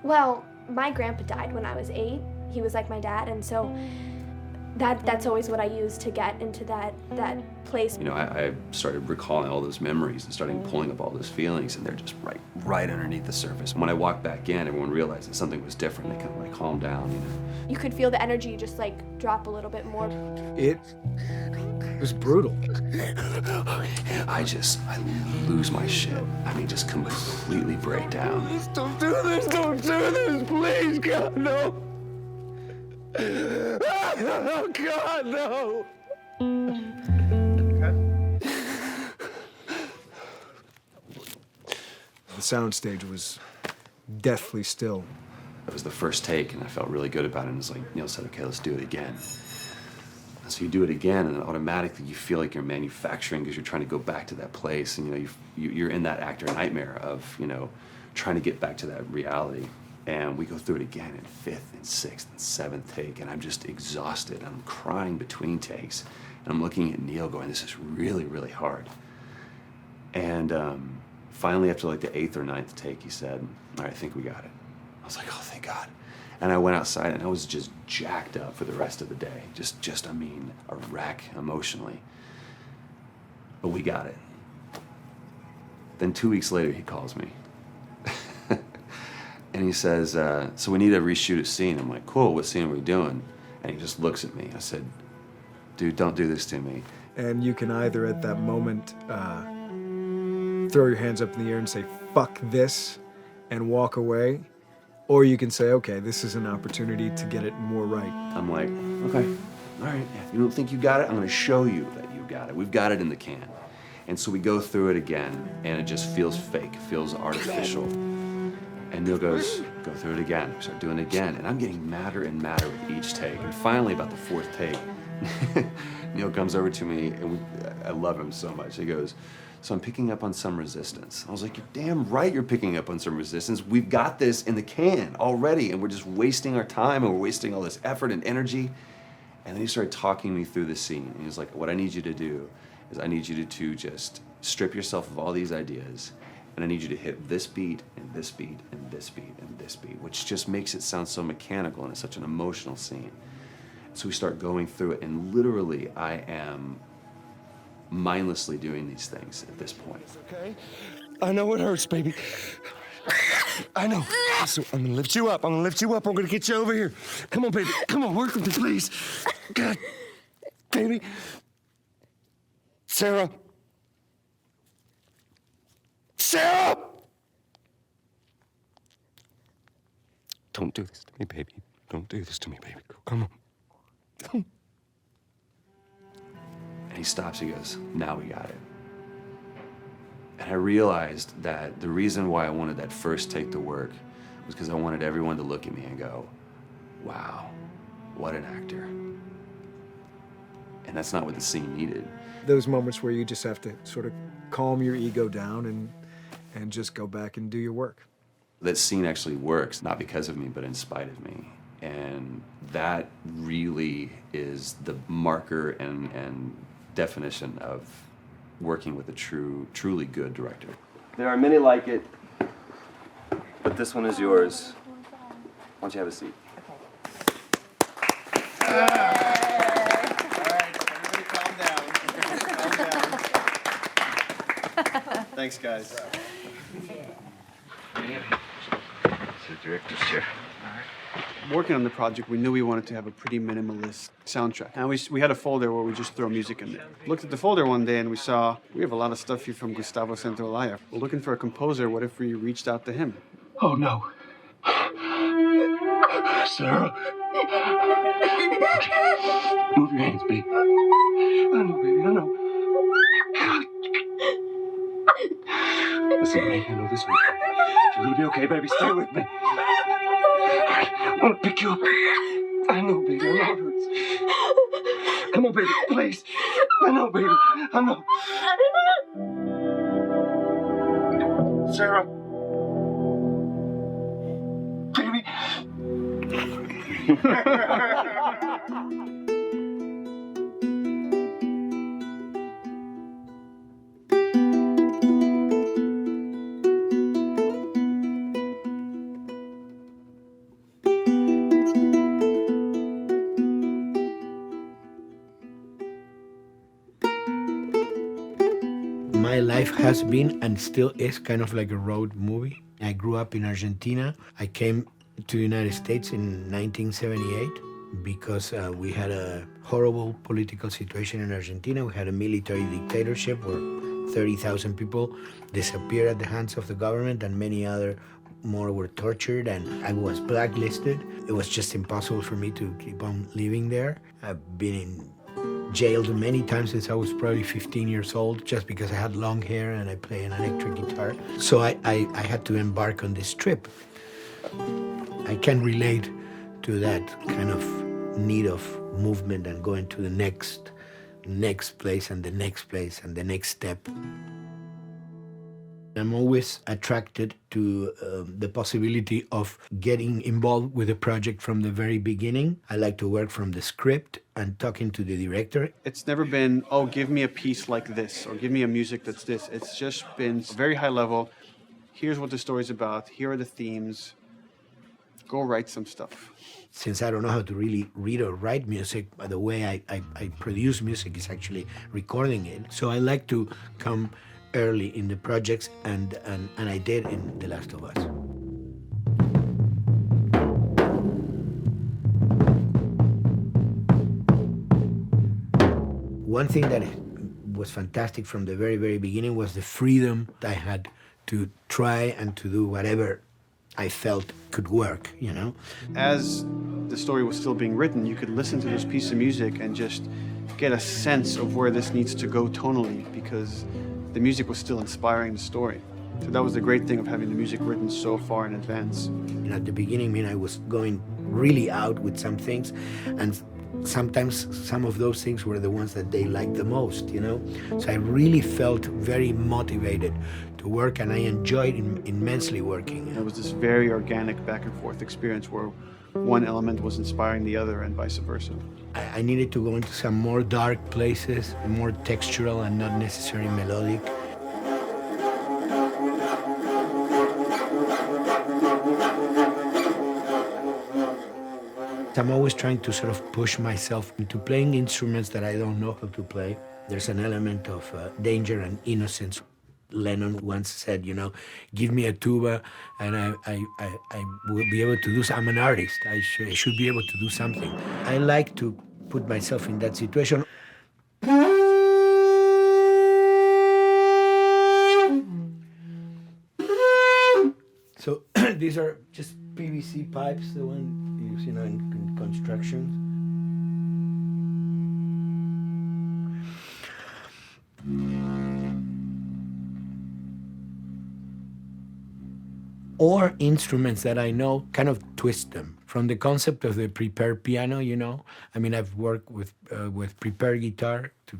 well, my grandpa died when I was 8. He was like my dad, and so that's always what I use to get into that place. I started recalling all those memories and starting pulling up all those feelings, and they're just right underneath the surface. When I walked back in, everyone realized that something was different. They kind of calmed down, You could feel the energy just drop a little bit more. It was brutal. I lose my shit. I mean, just completely break down. Don't do this, please, God, no. Oh, God, no. The soundstage was deathly still. It was the first take, and I felt really good about it. And it's like Neil said, okay, let's do it again. And so you do it again, and automatically you feel like you're manufacturing because you're trying to go back to that place, and you're in that actor nightmare of trying to get back to that reality. And we go through it again in 5th and 6th and 7th take, and I'm just exhausted. I'm crying between takes, and I'm looking at Neil going, this is really, really hard. And finally, after the 8th or 9th take, he said, all right, I think we got it. I was like, oh, thank God. And I went outside, and I was just jacked up for the rest of the day. Just a wreck emotionally. But we got it. Then 2 weeks later, he calls me. And he says, so we need to reshoot a scene. I'm like, cool, what scene are we doing? And he just looks at me. I said, dude, don't do this to me. And you can either at that moment throw your hands up in the air and say, fuck this, and walk away, or you can say, okay, this is an opportunity to get it more right. I'm like, okay, all right, if you don't think you got it, I'm gonna show you that you got it. We've got it in the can. And so we go through it again, and it just feels fake, feels artificial. And Neil goes, go through it again. We start doing it again, and I'm getting madder and madder with each take. And finally, about the fourth take, Neil comes over to me, and I love him so much. He goes, so I'm picking up on some resistance. I was like, you're damn right you're picking up on some resistance. We've got this in the can already, and we're just wasting our time, and we're wasting all this effort and energy. And then he started talking me through the scene. And he was like, what I need you to do is I need you to just strip yourself of all these ideas, and I need you to hit this beat, and this beat, and this beat, and this beat, which just makes it sound so mechanical, and it's such an emotional scene. So we start going through it, and literally I am mindlessly doing these things at this point. Okay? I know it hurts, baby. I know. So I'm gonna lift you up. I'm gonna lift you up. I'm gonna get you over here. Come on, baby. Come on, work with me, please. God, baby. Sarah. Sarah! Don't do this to me, baby. Don't do this to me, baby. Come on. And he stops, he goes, now we got it. And I realized that the reason why I wanted that first take to work was because I wanted everyone to look at me and go, wow, what an actor. And that's not what the scene needed. Those moments where you just have to sort of calm your ego down and just go back and do your work. That scene actually works, not because of me, but in spite of me. And that really is the marker and definition of working with a truly good director. There are many like it, but this one is yours. Why don't you have a seat? Thanks, guys. It's the director's chair. Working on the project, we knew we wanted to have a pretty minimalist soundtrack. And we had a folder where we just throw music in there. Looked at the folder one day and we saw, we have a lot of stuff here from Gustavo Santaolalla. We're looking for a composer. What if we reached out to him? Oh, no. Sarah. Move your hands, baby. I know, baby, I know. Listen to me, I know this one. You're gonna be okay, baby. Stay with me. I want to pick you up. I know, baby. I know it hurts. Come on, baby. Please. I know, baby. I know. Sarah. Baby. My life has been and still is kind of like a road movie. I grew up in Argentina. I came to the United States in 1978 because we had a horrible political situation in Argentina. We had a military dictatorship where 30,000 people disappeared at the hands of the government and many other more were tortured, and I was blacklisted. It was just impossible for me to keep on living there. I've been in jailed many times since I was probably 15 years old just because I had long hair and I play an electric guitar. So I had to embark on this trip. I can relate to that kind of need of movement and going to the next place and the next place and the next step. I'm always attracted to the possibility of getting involved with a project from the very beginning. I like to work from the script and talking to the director. It's never been, oh, give me a piece like this or give me a music that's this. It's just been very high level. Here's what the story's about. Here are the themes. Go write some stuff. Since I don't know how to really read or write music, the way I produce music is actually recording it. So I like to come early in the projects, and I did in The Last of Us. one thing that was fantastic from the very, very beginning was the freedom I had to try and to do whatever I felt could work, you know? As the story was still being written, you could listen to this piece of music and just get a sense of where this needs to go tonally, because the music was still inspiring the story. So that was the great thing of having the music written so far in advance. And at the beginning, I mean, I was going really out with some things, and sometimes some of those things were the ones that they liked the most, you know? So I really felt very motivated to work, and I enjoyed immensely working. It was this very organic back and forth experience where one element was inspiring the other and vice versa. I needed to go into some more dark places, more textural and not necessarily melodic. I'm always trying to sort of push myself into playing instruments that I don't know how to play. There's an element of danger and innocence. Lennon once said, you know, give me a tuba and I will be able to do something. I'm an artist. I should be able to do something. I like to put myself in that situation. So these are just PVC pipes, the one you see, you know, in construction. Or instruments that I know, kind of twist them. From the concept of the prepared piano, you know, I mean, I've worked with prepared guitar to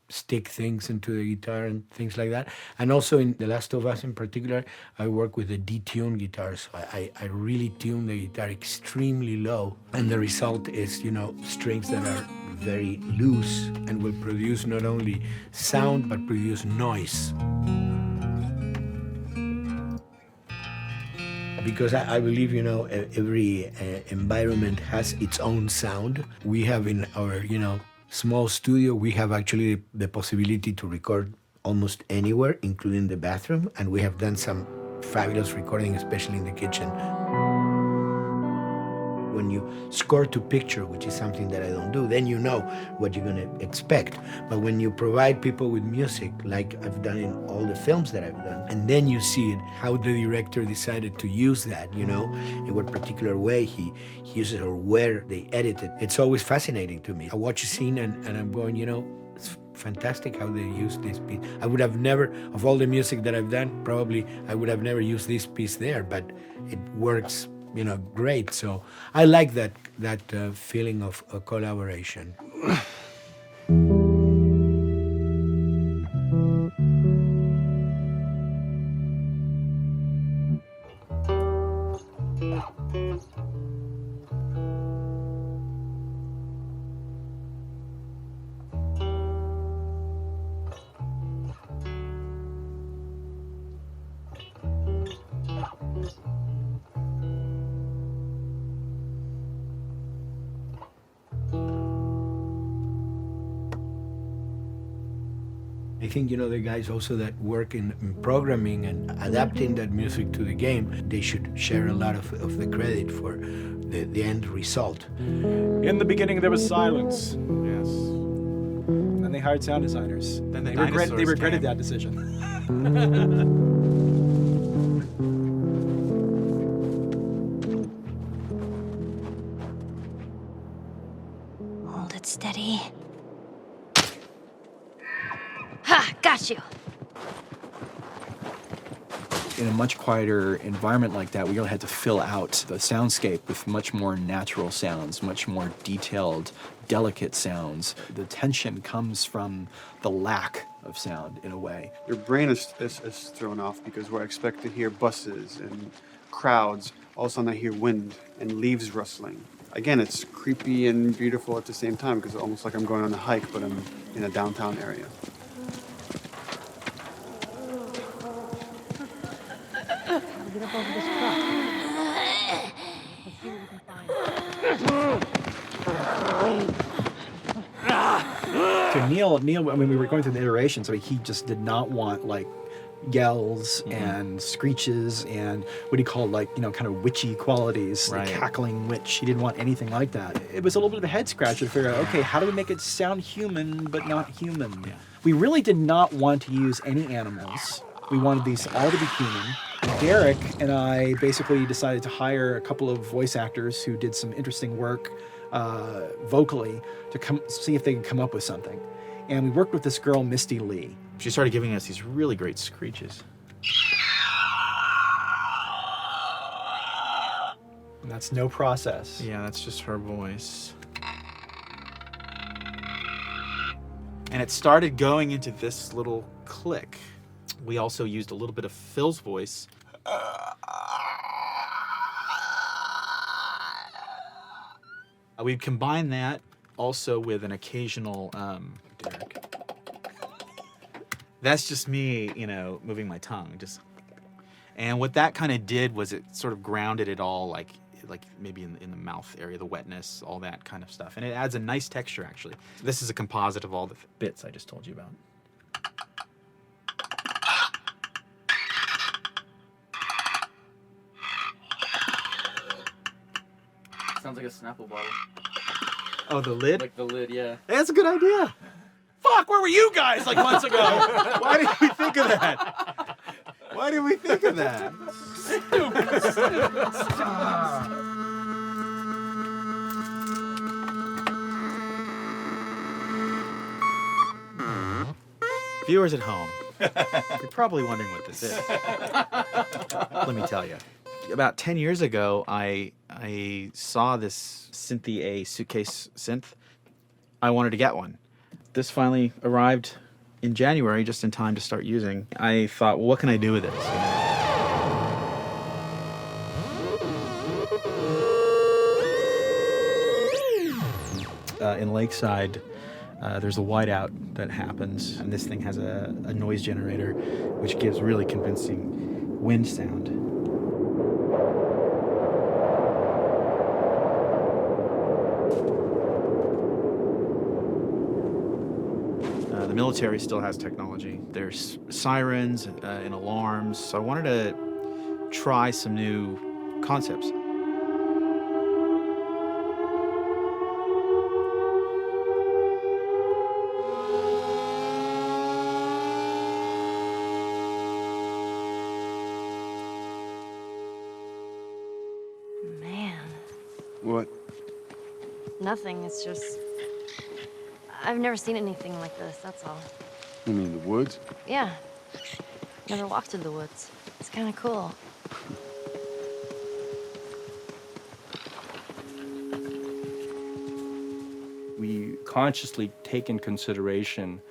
stick things into the guitar and things like that. And also in The Last of Us in particular, I work with a detuned guitar. So I really tune the guitar extremely low. And the result is, you know, strings that are very loose and will produce not only sound, but produce noise. Because I believe, you know, every environment has its own sound. We have in our, you know, small studio, we have actually the possibility to record almost anywhere, including the bathroom. And we have done some fabulous recording, especially in the kitchen. When you score to picture, which is something that I don't do, then you know what you're gonna expect. But when you provide people with music, like I've done in all the films that I've done, and then you see it, how the director decided to use that, you know, in what particular way he uses or where they edit it. It's always fascinating to me. I watch a scene and I'm going, you know, it's fantastic how they use this piece. I would have never, of all the music that I've done, probably I would have never used this piece there, but it works, you know, great. So I like that feeling of collaboration. I think, you know, the guys also that work in programming and adapting that music to the game, they should share a lot of the credit for the end result. In the beginning, there was silence. Yes. And then they hired sound designers. Then they regretted that decision. Hold it steady. Ha! Got you! In a much quieter environment like that, we really had to fill out the soundscape with much more natural sounds, much more detailed, delicate sounds. The tension comes from the lack of sound, in a way. Your brain is thrown off because we're expected to hear buses and crowds. All of a sudden I hear wind and leaves rustling. Again, it's creepy and beautiful at the same time because it's almost like I'm going on a hike, but I'm in a downtown area. Get up over this truck. Let's see what we can find. To Neil, I mean, we were going through the iterations, so he just did not want, like, yells and screeches and what he called kind of witchy qualities, Right. the cackling witch. He didn't want anything like that. It was a little bit of a head scratcher to figure out, okay, how do we make it sound human but not human? We really did not want to use any animals. We wanted these all to be human. Derek and I basically decided to hire a couple of voice actors who did some interesting work vocally to see if they could come up with something. And we worked with this girl, Misty Lee. She started giving us these really great screeches. And that's no process. Yeah, that's just her voice. And it started going into this little click. We also used a little bit of Phil's voice. We'd combine that also with an occasional, Derek. That's just me, moving my tongue. And what that kind of did was it sort of grounded it all, like maybe in the mouth area, the wetness, all that kind of stuff. And it adds a nice texture, actually. This is a composite of all the bits I just told you about. Sounds like a Snapple bottle. Oh, the lid? Like the lid, yeah. That's a good idea. Fuck, where were you guys like months ago? Why did we think of that? Why did we think of that? Viewers at home, you're probably wondering what this is. Let me tell you. About 10 years ago, I saw this Synthie A suitcase synth. I wanted to get one. This finally arrived in January, just in time to start using. I thought, well, what can I do with this? In Lakeside, there's a whiteout that happens, and this thing has a noise generator, which gives really convincing wind sound. The military still has technology. There's sirens and alarms, so I wanted to try some new concepts. Man, What? nothing. It's just... I've never seen anything like this, that's all. You mean the woods? Yeah. Never walked through the woods. It's kind of cool. We consciously take in consideration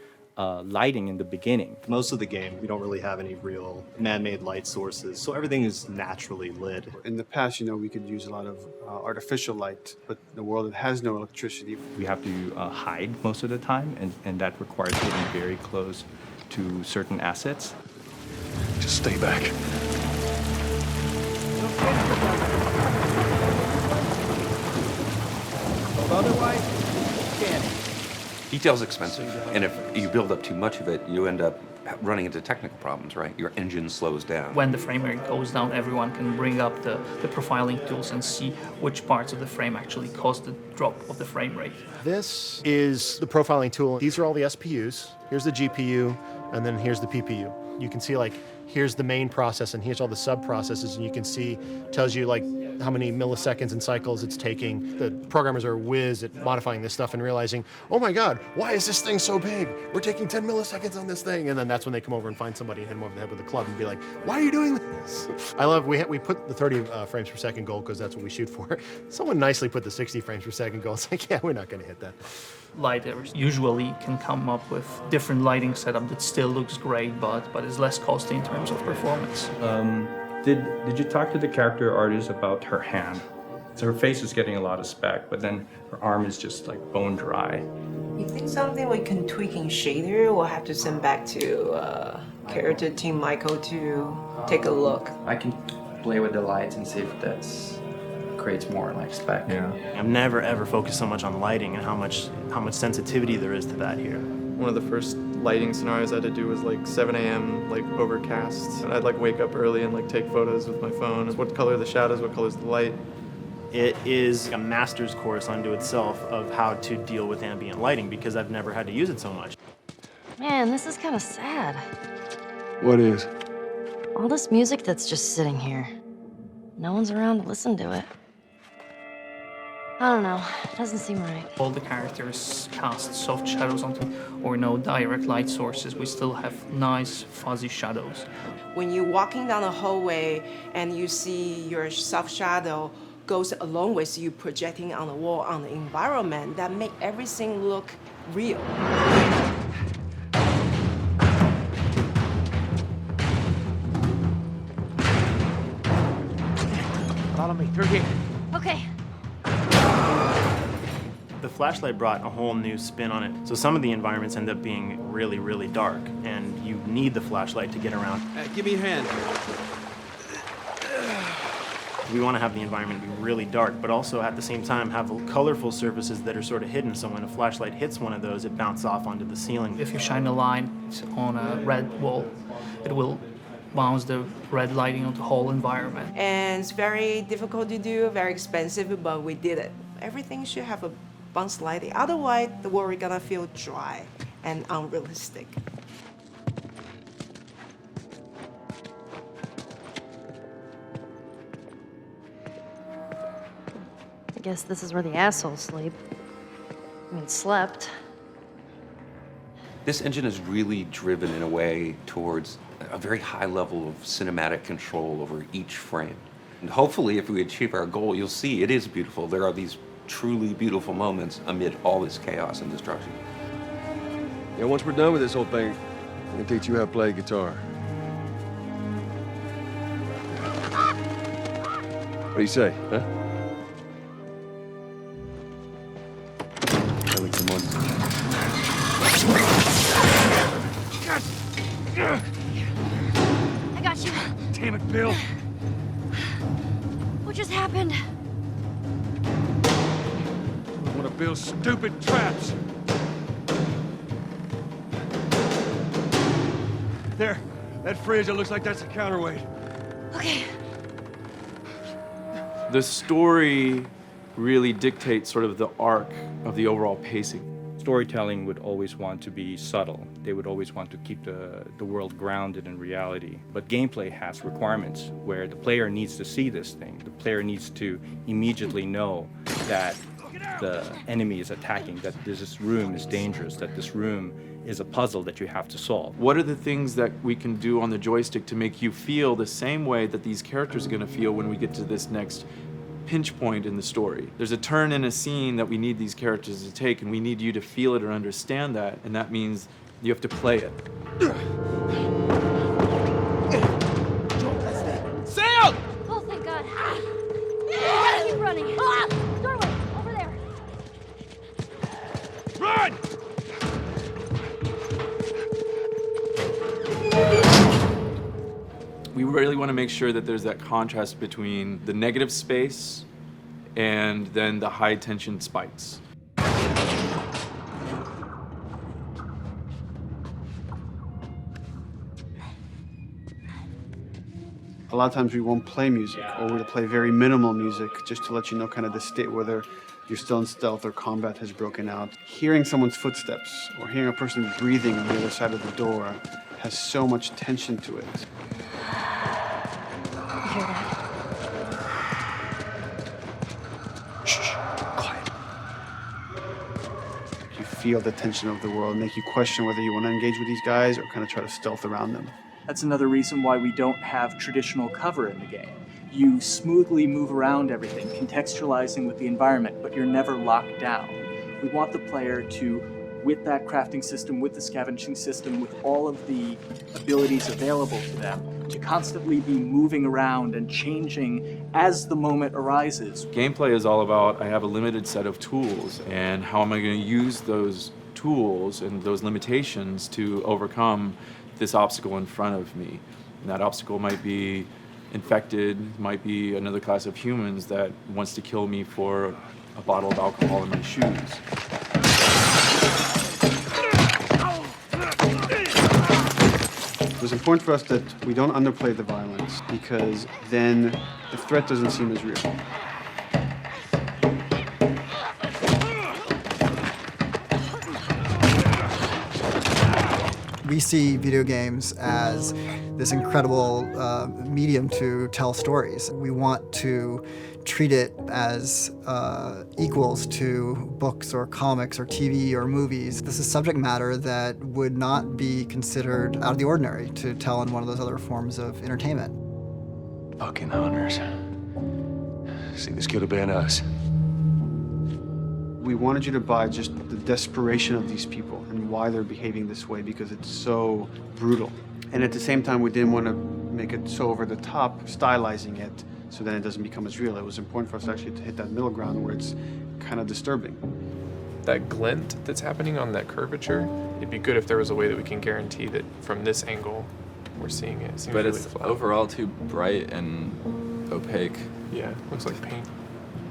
lighting in the beginning. Most of the game, we don't really have any real man-made light sources, so everything is naturally lit. In the past, we could use a lot of artificial light, but in a world that has no electricity. We have to hide most of the time, and that requires getting very close to certain assets. Just stay back. Otherwise, can't. Detail's expensive, and if you build up too much of it, you end up running into technical problems, right? Your engine slows down. When the frame rate goes down, everyone can bring up the profiling tools and see which parts of the frame actually cause the drop of the frame rate. This is the profiling tool. These are all the SPUs. Here's the GPU, and then here's the PPU. You can see here's the main process and here's all the sub-processes, and you can see, tells you how many milliseconds and cycles it's taking. The programmers are whiz at modifying this stuff and realizing, oh my God, why is this thing so big? We're taking 10 milliseconds on this thing. And then that's when they come over and find somebody and hit them over the head with a club and be like, why are you doing this? I love, we put the 30 frames per second goal because that's what we shoot for. Someone nicely put the 60 frames per second goal. It's like, yeah, we're not gonna hit that. Lighters usually can come up with different lighting setup that still looks great, but is less costly in terms of performance. Did you talk to the character artist about her hand? So her face is getting a lot of spec, but then her arm is just bone dry. You think something we can tweak in shader? We'll have to send back to character team Michael to take a look. I can play with the lights and see if that's creates more spec. Yeah. I've never ever focused so much on lighting and how much sensitivity there is to that here. One of the first lighting scenarios I had to do was like 7 a.m. like overcast. And I'd like wake up early and like take photos with my phone. What color are the shadows, what color is the light? It is a master's course unto itself of how to deal with ambient lighting because I've never had to use it so much. Man, this is kind of sad. What is? All this music that's just sitting here. No one's around to listen to it. I don't know. It doesn't seem right. All the characters cast soft shadows onto, or no direct light sources. We still have nice fuzzy shadows. When you're walking down the hallway and you see your soft shadow goes along with you projecting on the wall on the environment, that make everything look real. Follow me through here. Okay. The flashlight brought a whole new spin on it. So some of the environments end up being really, really dark, and you need the flashlight to get around. Give me your hand. We want to have the environment be really dark, but also at the same time have colorful surfaces that are sort of hidden, so when a flashlight hits one of those, it bounces off onto the ceiling. If you shine a light on a red wall, it will bounce the red lighting on the whole environment. And it's very difficult to do, very expensive, but we did it. Everything should have a bounce lighting. Otherwise, the world is gonna feel dry and unrealistic. I guess this is where the assholes sleep. I mean, slept. This engine is really driven in a way towards a very high level of cinematic control over each frame. And hopefully, if we achieve our goal, you'll see it is beautiful. There are these truly beautiful moments amid all this chaos and destruction. Yeah, once we're done with this whole thing, I can teach you how to play guitar. What do you say, huh? Ellie, come on. I got you. Damn it, Bill. What just happened? One of Bill's stupid traps. There, that fridge, it looks like that's a counterweight. Okay. The story really dictates sort of the arc of the overall pacing. Storytelling would always want to be subtle. They would always want to keep the world grounded in reality. But gameplay has requirements where the player needs to see this thing. The player needs to immediately know that the enemy is attacking, that this room is dangerous, that this room is a puzzle that you have to solve. What are the things that we can do on the joystick to make you feel the same way that these characters are going to feel when we get to this next pinch point in the story? There's a turn in a scene that we need these characters to take, and we need you to feel it or understand that, and that means you have to play it. Sail! Oh, thank God. Gotta keep running. Ah! Doorway, over there. Run! We really want to make sure that there's that contrast between the negative space and then the high tension spikes. A lot of times we won't play music, or we'll play very minimal music just to let you know kind of the state, whether you're still in stealth or combat has broken out. Hearing someone's footsteps or hearing a person breathing on the other side of the door has so much tension to it. You hear that? Shh, quiet. You feel the tension of the world, make you question whether you want to engage with these guys or kind of try to stealth around them. That's another reason why we don't have traditional cover in the game. You smoothly move around everything, contextualizing with the environment, but you're never locked down. We want the player to, with that crafting system, with the scavenging system, with all of the abilities available to them, to constantly be moving around and changing as the moment arises. Gameplay is all about, I have a limited set of tools, and how am I going to use those tools and those limitations to overcome this obstacle in front of me. And that obstacle might be infected, might be another class of humans that wants to kill me for a bottle of alcohol in my shoes. It was important for us that we don't underplay the violence because then the threat doesn't seem as real. We see video games as this incredible medium to tell stories. We want to treat it as equals to books or comics or TV or movies. This is subject matter that would not be considered out of the ordinary to tell in one of those other forms of entertainment. Fucking hunters. See, this could have been us. We wanted you to buy just the desperation of these people and why they're behaving this way because it's so brutal. And at the same time, we didn't want to make it so over the top, stylizing it, so then it doesn't become as real. It was important for us actually to hit that middle ground where it's kind of disturbing. That glint that's happening on that curvature, it'd be good if there was a way that we can guarantee that from this angle, we're seeing it. It seems But really it's flat. overall too bright and opaque. Yeah, looks like paint.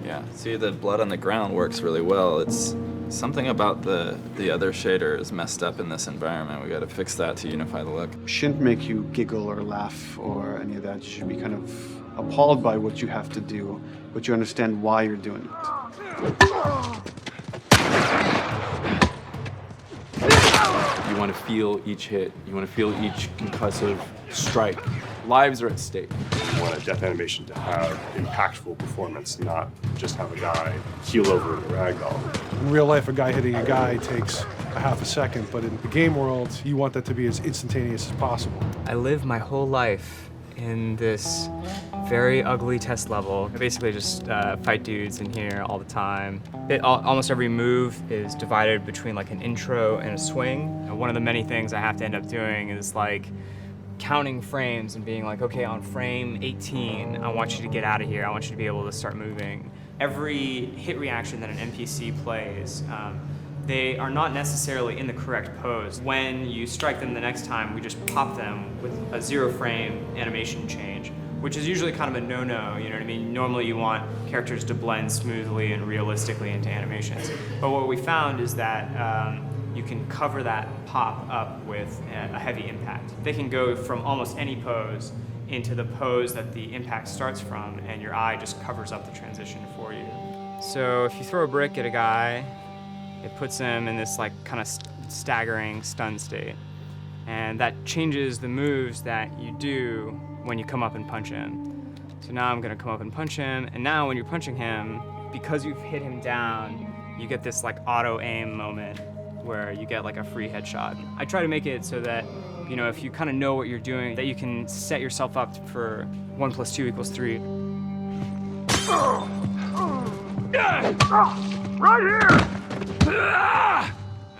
Yeah, see, the blood on the ground works really well. It's something about the other shader is messed up in this environment. We got to fix that to unify the look. Shouldn't make you giggle or laugh or any of that. You should be kind of appalled by what you have to do, but you understand why you're doing it. You want to feel each hit. You want to feel each concussive strike. Lives are at stake. You want a death animation to have impactful performance, not just have a guy keel over in a ragdoll. In real life, a guy hitting a guy takes a half a second, but in the game world, you want that to be as instantaneous as possible. I lived my whole life in this very ugly test level. I basically just fight dudes in here all the time. Almost every move is divided between like an intro and a swing. One of the many things I have to end up doing is like counting frames and being like, okay, on frame 18, I want you to get out of here. I want you to be able to start moving. Every hit reaction that an NPC plays, they are not necessarily in the correct pose. When you strike them the next time, we just pop them with a 0 frame animation change, which is usually kind of a no-no, you know what I mean? Normally you want characters to blend smoothly and realistically into animations. But what we found is that you can cover that pop up with a heavy impact. They can go from almost any pose into the pose that the impact starts from, and your eye just covers up the transition for you. So if you throw a brick at a guy, it puts him in this like kind of staggering stun state. And that changes the moves that you do when you come up and punch him. So now I'm gonna come up and punch him, and now when you're punching him, because you've hit him down, you get this like auto aim moment where you get like a free headshot. I try to make it so that, you know, if you kind of know what you're doing, that you can set yourself up for 1 + 2 = 3. Right here!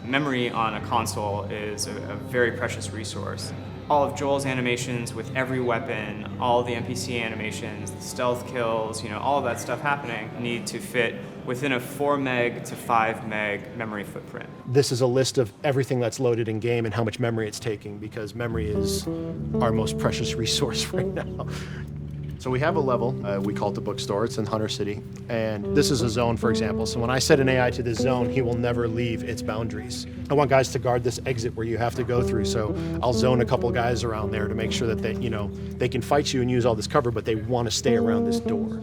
Memory on a console is a very precious resource. All of Joel's animations with every weapon, all the NPC animations, the stealth kills, you know, all of that stuff happening need to fit within a 4 meg to 5 meg memory footprint. This is a list of everything that's loaded in game and how much memory it's taking, because memory is our most precious resource right now. So we have a level, we call it the bookstore, it's in Hunter City, and this is a zone, for example. So when I set an AI to this zone, he will never leave its boundaries. I want guys to guard this exit where you have to go through, so I'll zone a couple guys around there to make sure that they, you know, they can fight you and use all this cover, but they want to stay around this door.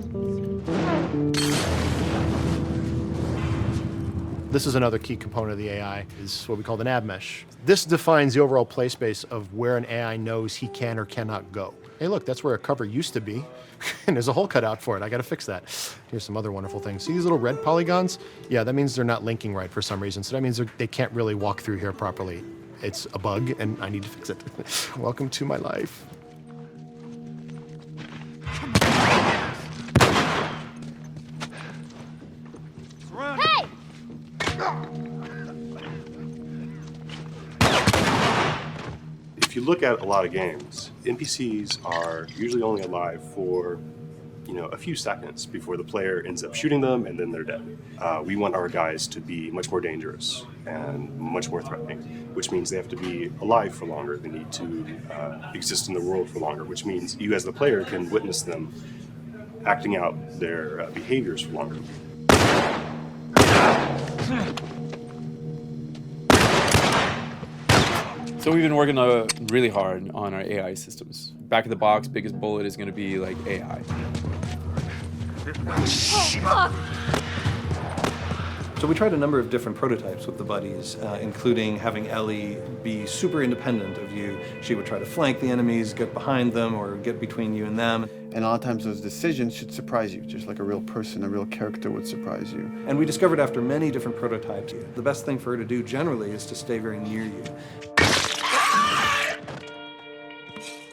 This is another key component of the AI, is what we call the nav mesh. This defines the overall play space of where an AI knows he can or cannot go. Hey, look, that's where a cover used to be, and there's a hole cut out for it. I gotta fix that. Here's some other wonderful things. See these little red polygons? Yeah, that means they're not linking right for some reason, so that means they can't really walk through here properly. It's a bug, and I need to fix it. Welcome to my life. Hey! If you look at a lot of games, NPCs are usually only alive for, you know, a few seconds before the player ends up shooting them and then they're dead. We want our guys to be much more dangerous and much more threatening, which means they have to be alive for longer. They need to exist in the world for longer, which means you as the player can witness them acting out their behaviors for longer. So we've been working really hard on our AI systems. Back of the box, biggest bullet is going to be like AI. So we tried a number of different prototypes with the buddies, including having Ellie be super independent of you. She would try to flank the enemies, get behind them, or get between you and them. And a lot of times those decisions should surprise you, just like a real person, a real character would surprise you. And we discovered after many different prototypes, the best thing for her to do generally is to stay very near you.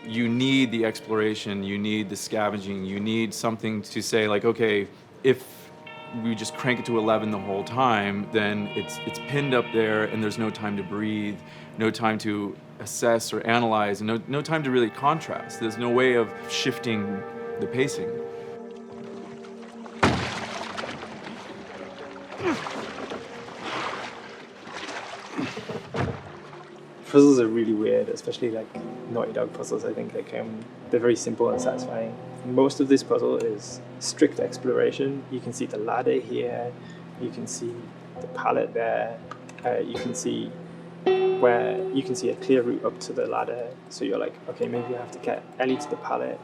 You need the exploration, you need the scavenging, you need something to say like, okay, if we just crank it to 11 the whole time, then it's pinned up there and there's no time to breathe, no time to assess or analyze, and no time to really contrast. There's no way of shifting the pacing. Puzzles are really weird, especially like Naughty Dog puzzles. I think they're very simple and satisfying. Most of this puzzle is strict exploration. You can see the ladder here, you can see the pallet there, you can see a clear route up to the ladder. So you're like, okay, maybe I have to get Ellie to the pallet,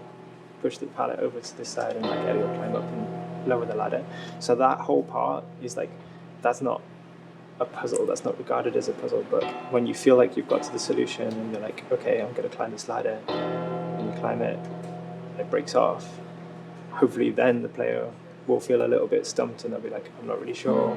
push the pallet over to this side, and like Ellie will climb up and lower the ladder. So that whole part is like, that's not a puzzle, that's not regarded as a puzzle, but when you feel like you've got to the solution and you're like, okay, I'm going to climb this ladder, and you climb it, and it breaks off, hopefully then the player will feel a little bit stumped and they'll be like, I'm not really sure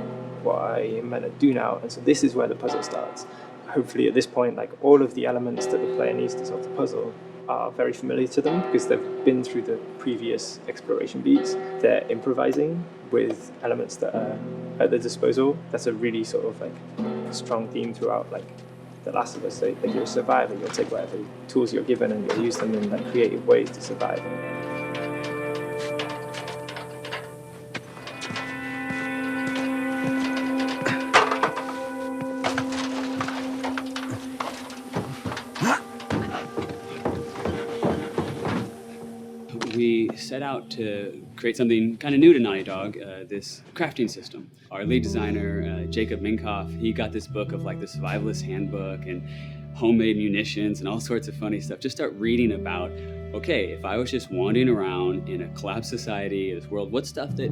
what I am meant to do now. And so this is where the puzzle starts. Hopefully at this point, like all of the elements that the player needs to solve the puzzle are very familiar to them because they've been through the previous exploration beats. They're improvising with elements that are at their disposal. That's a really sort of like strong theme throughout like The Last of Us. So like you're a survivor, you'll take whatever tools you're given and you'll use them in like creative ways to survive. We set out to create something kind of new to Naughty Dog, this crafting system. Our lead designer, Jacob Minkoff, he got this book of like the survivalist handbook and homemade munitions and all sorts of funny stuff. Just start reading about, okay, if I was just wandering around in a collapsed society, this world, what stuff that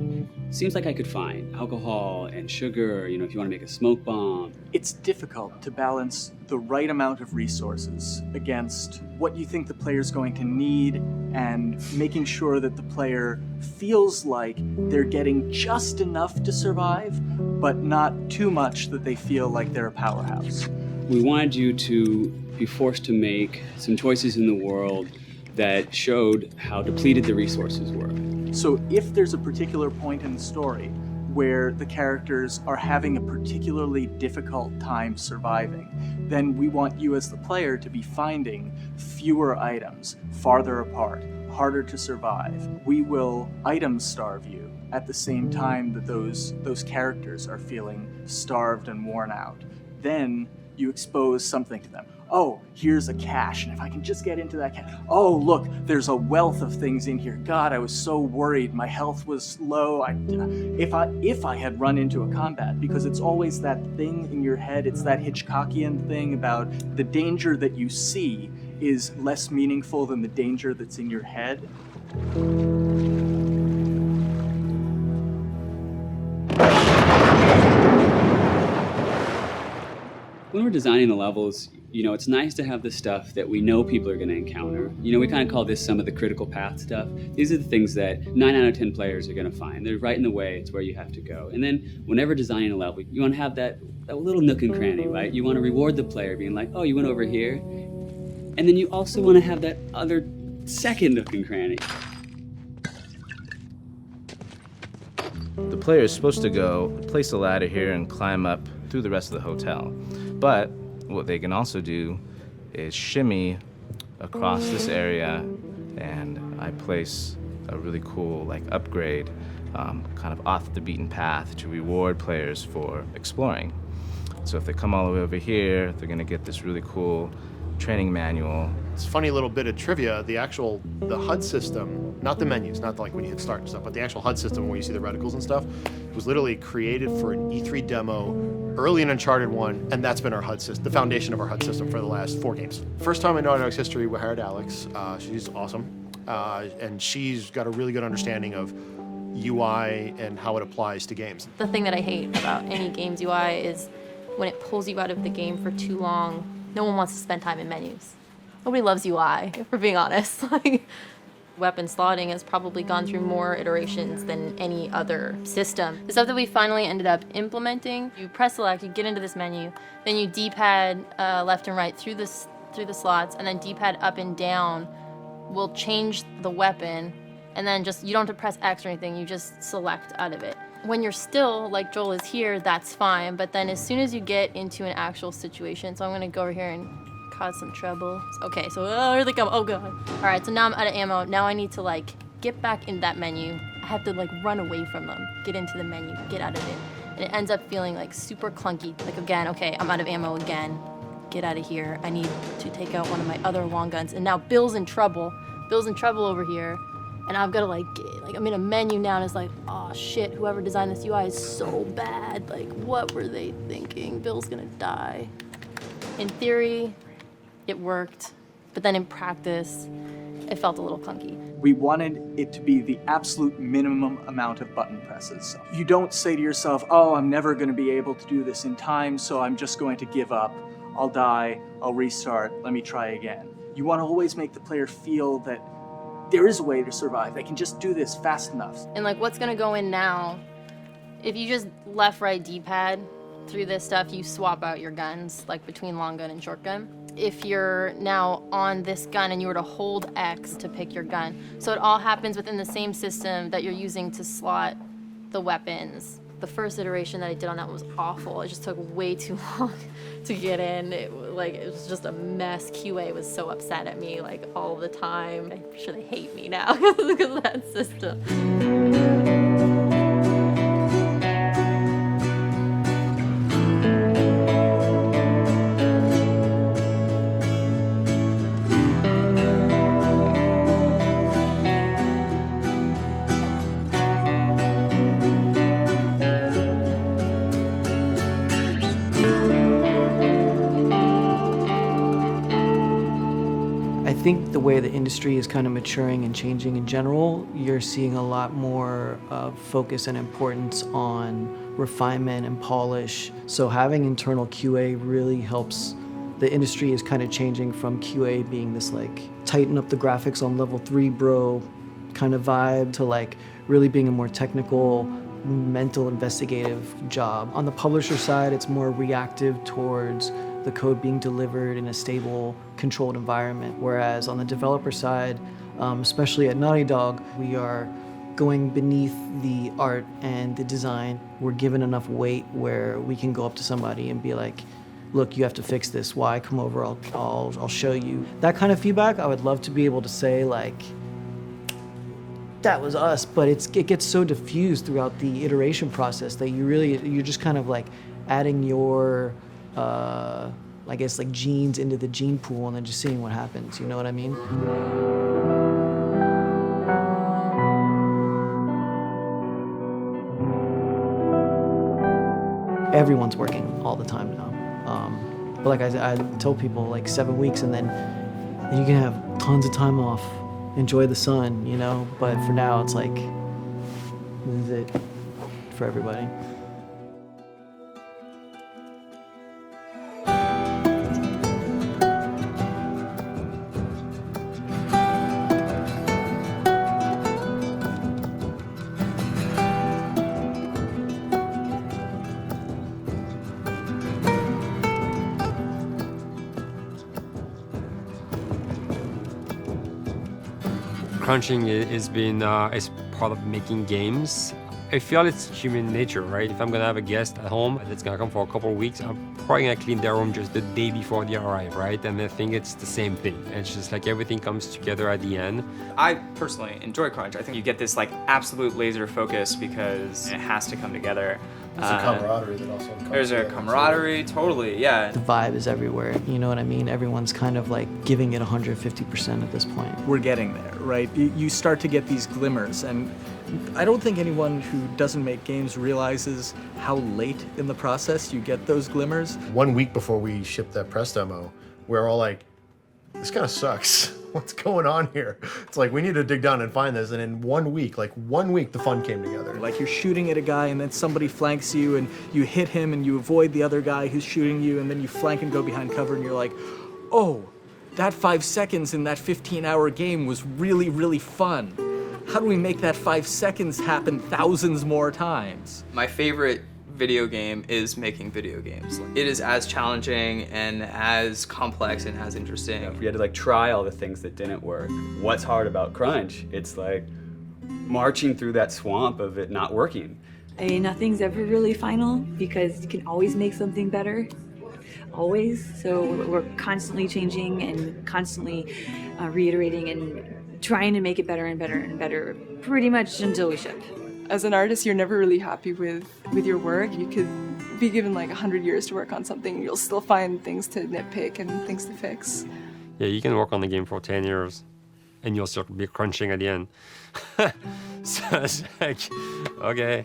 seems like I could find? Alcohol and sugar, you know, if you want to make a smoke bomb. It's difficult to balance the right amount of resources against what you think the player's going to need and making sure that the player feels like they're getting just enough to survive, but not too much that they feel like they're a powerhouse. We wanted you to be forced to make some choices in the world that showed how depleted the resources were. So if there's a particular point in the story where the characters are having a particularly difficult time surviving, then we want you as the player to be finding fewer items, farther apart, harder to survive. We will item starve you at the same time that those characters are feeling starved and worn out. Then you expose something to them. Oh, here's a cache, and if I can just get into that cache. Oh, look, there's a wealth of things in here. God, I was so worried. My health was low. If I had run into a combat, because it's always that thing in your head, it's that Hitchcockian thing about the danger that you see is less meaningful than the danger that's in your head. When we're designing the levels, you know, it's nice to have the stuff that we know people are going to encounter. You know, we kind of call this some of the critical path stuff. These are the things that 9 out of 10 players are going to find. They're right in the way. It's where you have to go. And then whenever designing a level, you want to have that little nook and cranny, right? You want to reward the player being like, oh, you went over here. And then you also want to have that other second nook and cranny. The player is supposed to go place a ladder here and climb up through the rest of the hotel. But what they can also do is shimmy across this area, and I place a really cool like upgrade kind of off the beaten path to reward players for exploring. So if they come all the way over here, they're gonna get this really cool training manual. It's a funny little bit of trivia. The HUD system, not the menus, not like when you hit start and stuff, but the actual HUD system where you see the reticles and stuff, was literally created for an E3 demo early in Uncharted 1, and that's been our HUD system, the foundation of our HUD system for the last 4 games. First time in Naughty Dog's history, we hired Alex. She's awesome, and she's got a really good understanding of UI and how it applies to games. The thing that I hate about any game's UI is when it pulls you out of the game for too long. No one wants to spend time in menus. Nobody loves UI, if we're being honest. Like, weapon slotting has probably gone through more iterations than any other system. The stuff that we finally ended up implementing, you press select, you get into this menu, then you D-pad left and right through the slots, and then D-pad up and down will change the weapon, and then just, you don't have to press X or anything, you just select out of it. When you're still, like Joel is here, that's fine, but then as soon as you get into an actual situation, so I'm gonna go over here and cause some trouble. Okay, so here they come, oh god. All right, so now I'm out of ammo. Now I need to like get back in that menu. I have to like run away from them, get into the menu, get out of it. And it ends up feeling like super clunky. Like again, okay, I'm out of ammo again. Get out of here. I need to take out one of my other long guns. And now Bill's in trouble. Bill's in trouble over here. And I've got to like I'm in a menu now and it's like, oh shit, whoever designed this UI is so bad. Like, what were they thinking? Bill's gonna die. In theory, it worked, but then in practice, it felt a little clunky. We wanted it to be the absolute minimum amount of button presses. You don't say to yourself, oh, I'm never going to be able to do this in time, so I'm just going to give up. I'll die, I'll restart, let me try again. You want to always make the player feel that there is a way to survive. They can just do this fast enough. And like what's gonna go in now, if you just left, right, D-pad through this stuff, you swap out your guns, like between long gun and short gun. If you're now on this gun and you were to hold X to pick your gun. So it all happens within the same system that you're using to slot the weapons. The first iteration that I did on that was awful. It just took way too long to get in. It was just a mess. QA was so upset at me like all the time. I'm sure they hate me now because of that system. I think the way the industry is kind of maturing and changing in general, you're seeing a lot more focus and importance on refinement and polish. So having internal QA really helps. The industry is kind of changing from QA being this like tighten up the graphics on level 3 bro kind of vibe to like really being a more technical, mental investigative job. On the publisher side, it's more reactive towards the code being delivered in a stable, controlled environment. Whereas on the developer side, especially at Naughty Dog, we are going beneath the art and the design. We're given enough weight where we can go up to somebody and be like, look, you have to fix this. Why? Come over, I'll show you. That kind of feedback, I would love to be able to say like, that was us, but it gets so diffused throughout the iteration process that you're just kind of like adding your, I guess like genes into the gene pool and then just seeing what happens, you know what I mean? Everyone's working all the time now. But like I tell people, like 7 weeks and then you can have tons of time off, enjoy the sun, you know? But for now, it's like, this is it for everybody. Crunching is part of making games. I feel it's human nature, right? If I'm gonna have a guest at home that's gonna come for a couple of weeks, I'm probably gonna clean their room just the day before they arrive, right? And I think it's the same thing. It's just like everything comes together at the end. I personally enjoy crunch. I think you get this like absolute laser focus because it has to come together. There's a camaraderie that also comes There's a together. camaraderie, totally, yeah. The vibe is everywhere, you know what I mean? Everyone's kind of like giving it 150% at this point. We're getting there, right? You start to get these glimmers, and I don't think anyone who doesn't make games realizes how late in the process you get those glimmers. 1 week before we shipped that press demo, we're all like, this kind of sucks. What's going on here? It's like, we need to dig down and find this. And in 1 week, the fun came together. Like you're shooting at a guy and then somebody flanks you and you hit him and you avoid the other guy who's shooting you and then you flank and go behind cover and you're like, oh, that 5 seconds in that 15-hour game was really, really fun. How do we make that 5 seconds happen thousands more times? My favorite video game is making video games. It is as challenging and as complex and as interesting. If we had to like try all the things that didn't work, what's hard about Crunch? It's like marching through that swamp of it not working. I mean, nothing's ever really final because you can always make something better, always. So we're constantly changing and constantly reiterating and trying to make it better and better and better, pretty much until we ship. As an artist, you're never really happy with your work. You could be given like 100 years to work on something, and you'll still find things to nitpick and things to fix. Yeah, you can work on the game for 10 years and you'll still be crunching at the end. So it's like, okay.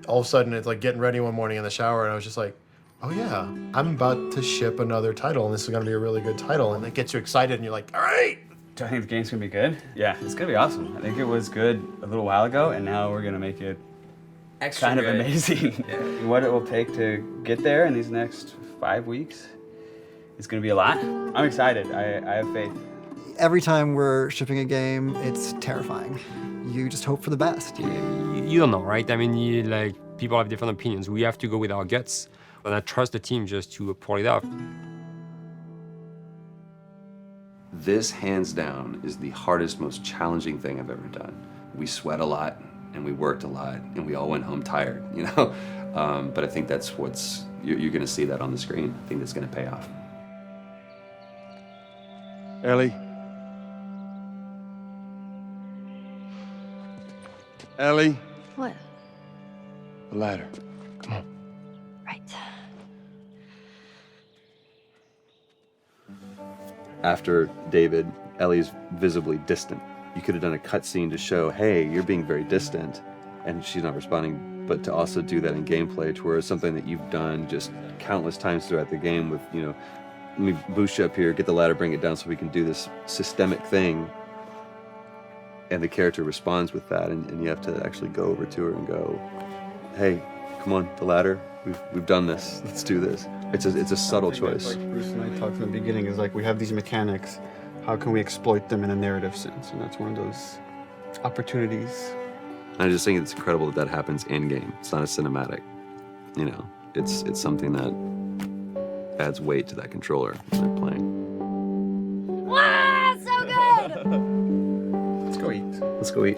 All of a sudden, it's like getting ready one morning in the shower, and I was just like, oh yeah, I'm about to ship another title, and this is gonna be a really good title, and it gets you excited, and you're like, all right. Do I think the game's gonna be good? Yeah, it's gonna be awesome. I think it was good a little while ago, and now we're gonna make it Extra kind of good. amazing. Yeah. What it will take to get there in these next 5 weeks, it's gonna be a lot. I'm excited. I have faith. Every time we're shipping a game, it's terrifying. You just hope for the best. You don't know, right? I mean, people have different opinions. We have to go with our guts. And I trust the team just to pull it off. This, hands down, is the hardest, most challenging thing I've ever done. We sweat a lot, and we worked a lot, and we all went home tired, you know? But I think that's you're gonna see that on the screen. I think that's gonna pay off. Ellie? Ellie? What? The ladder. Come on. Right. After David, Ellie's visibly distant. You could have done a cutscene to show, hey, you're being very distant, and she's not responding, but to also do that in gameplay to where it's something that you've done just countless times throughout the game with, you know, let me boost you up here, get the ladder, bring it down so we can do this systemic thing. And the character responds with that, and you have to actually go over to her and go, hey, come on, the ladder, we've done this, let's do this. It's a subtle choice. Like Bruce and I talked in the beginning, is like we have these mechanics, how can we exploit them in a narrative sense? And that's one of those opportunities. I just think it's incredible that happens in-game. It's not a cinematic, you know, it's something that adds weight to that controller when they're playing. Wow, so good! Let's go eat. Let's go eat.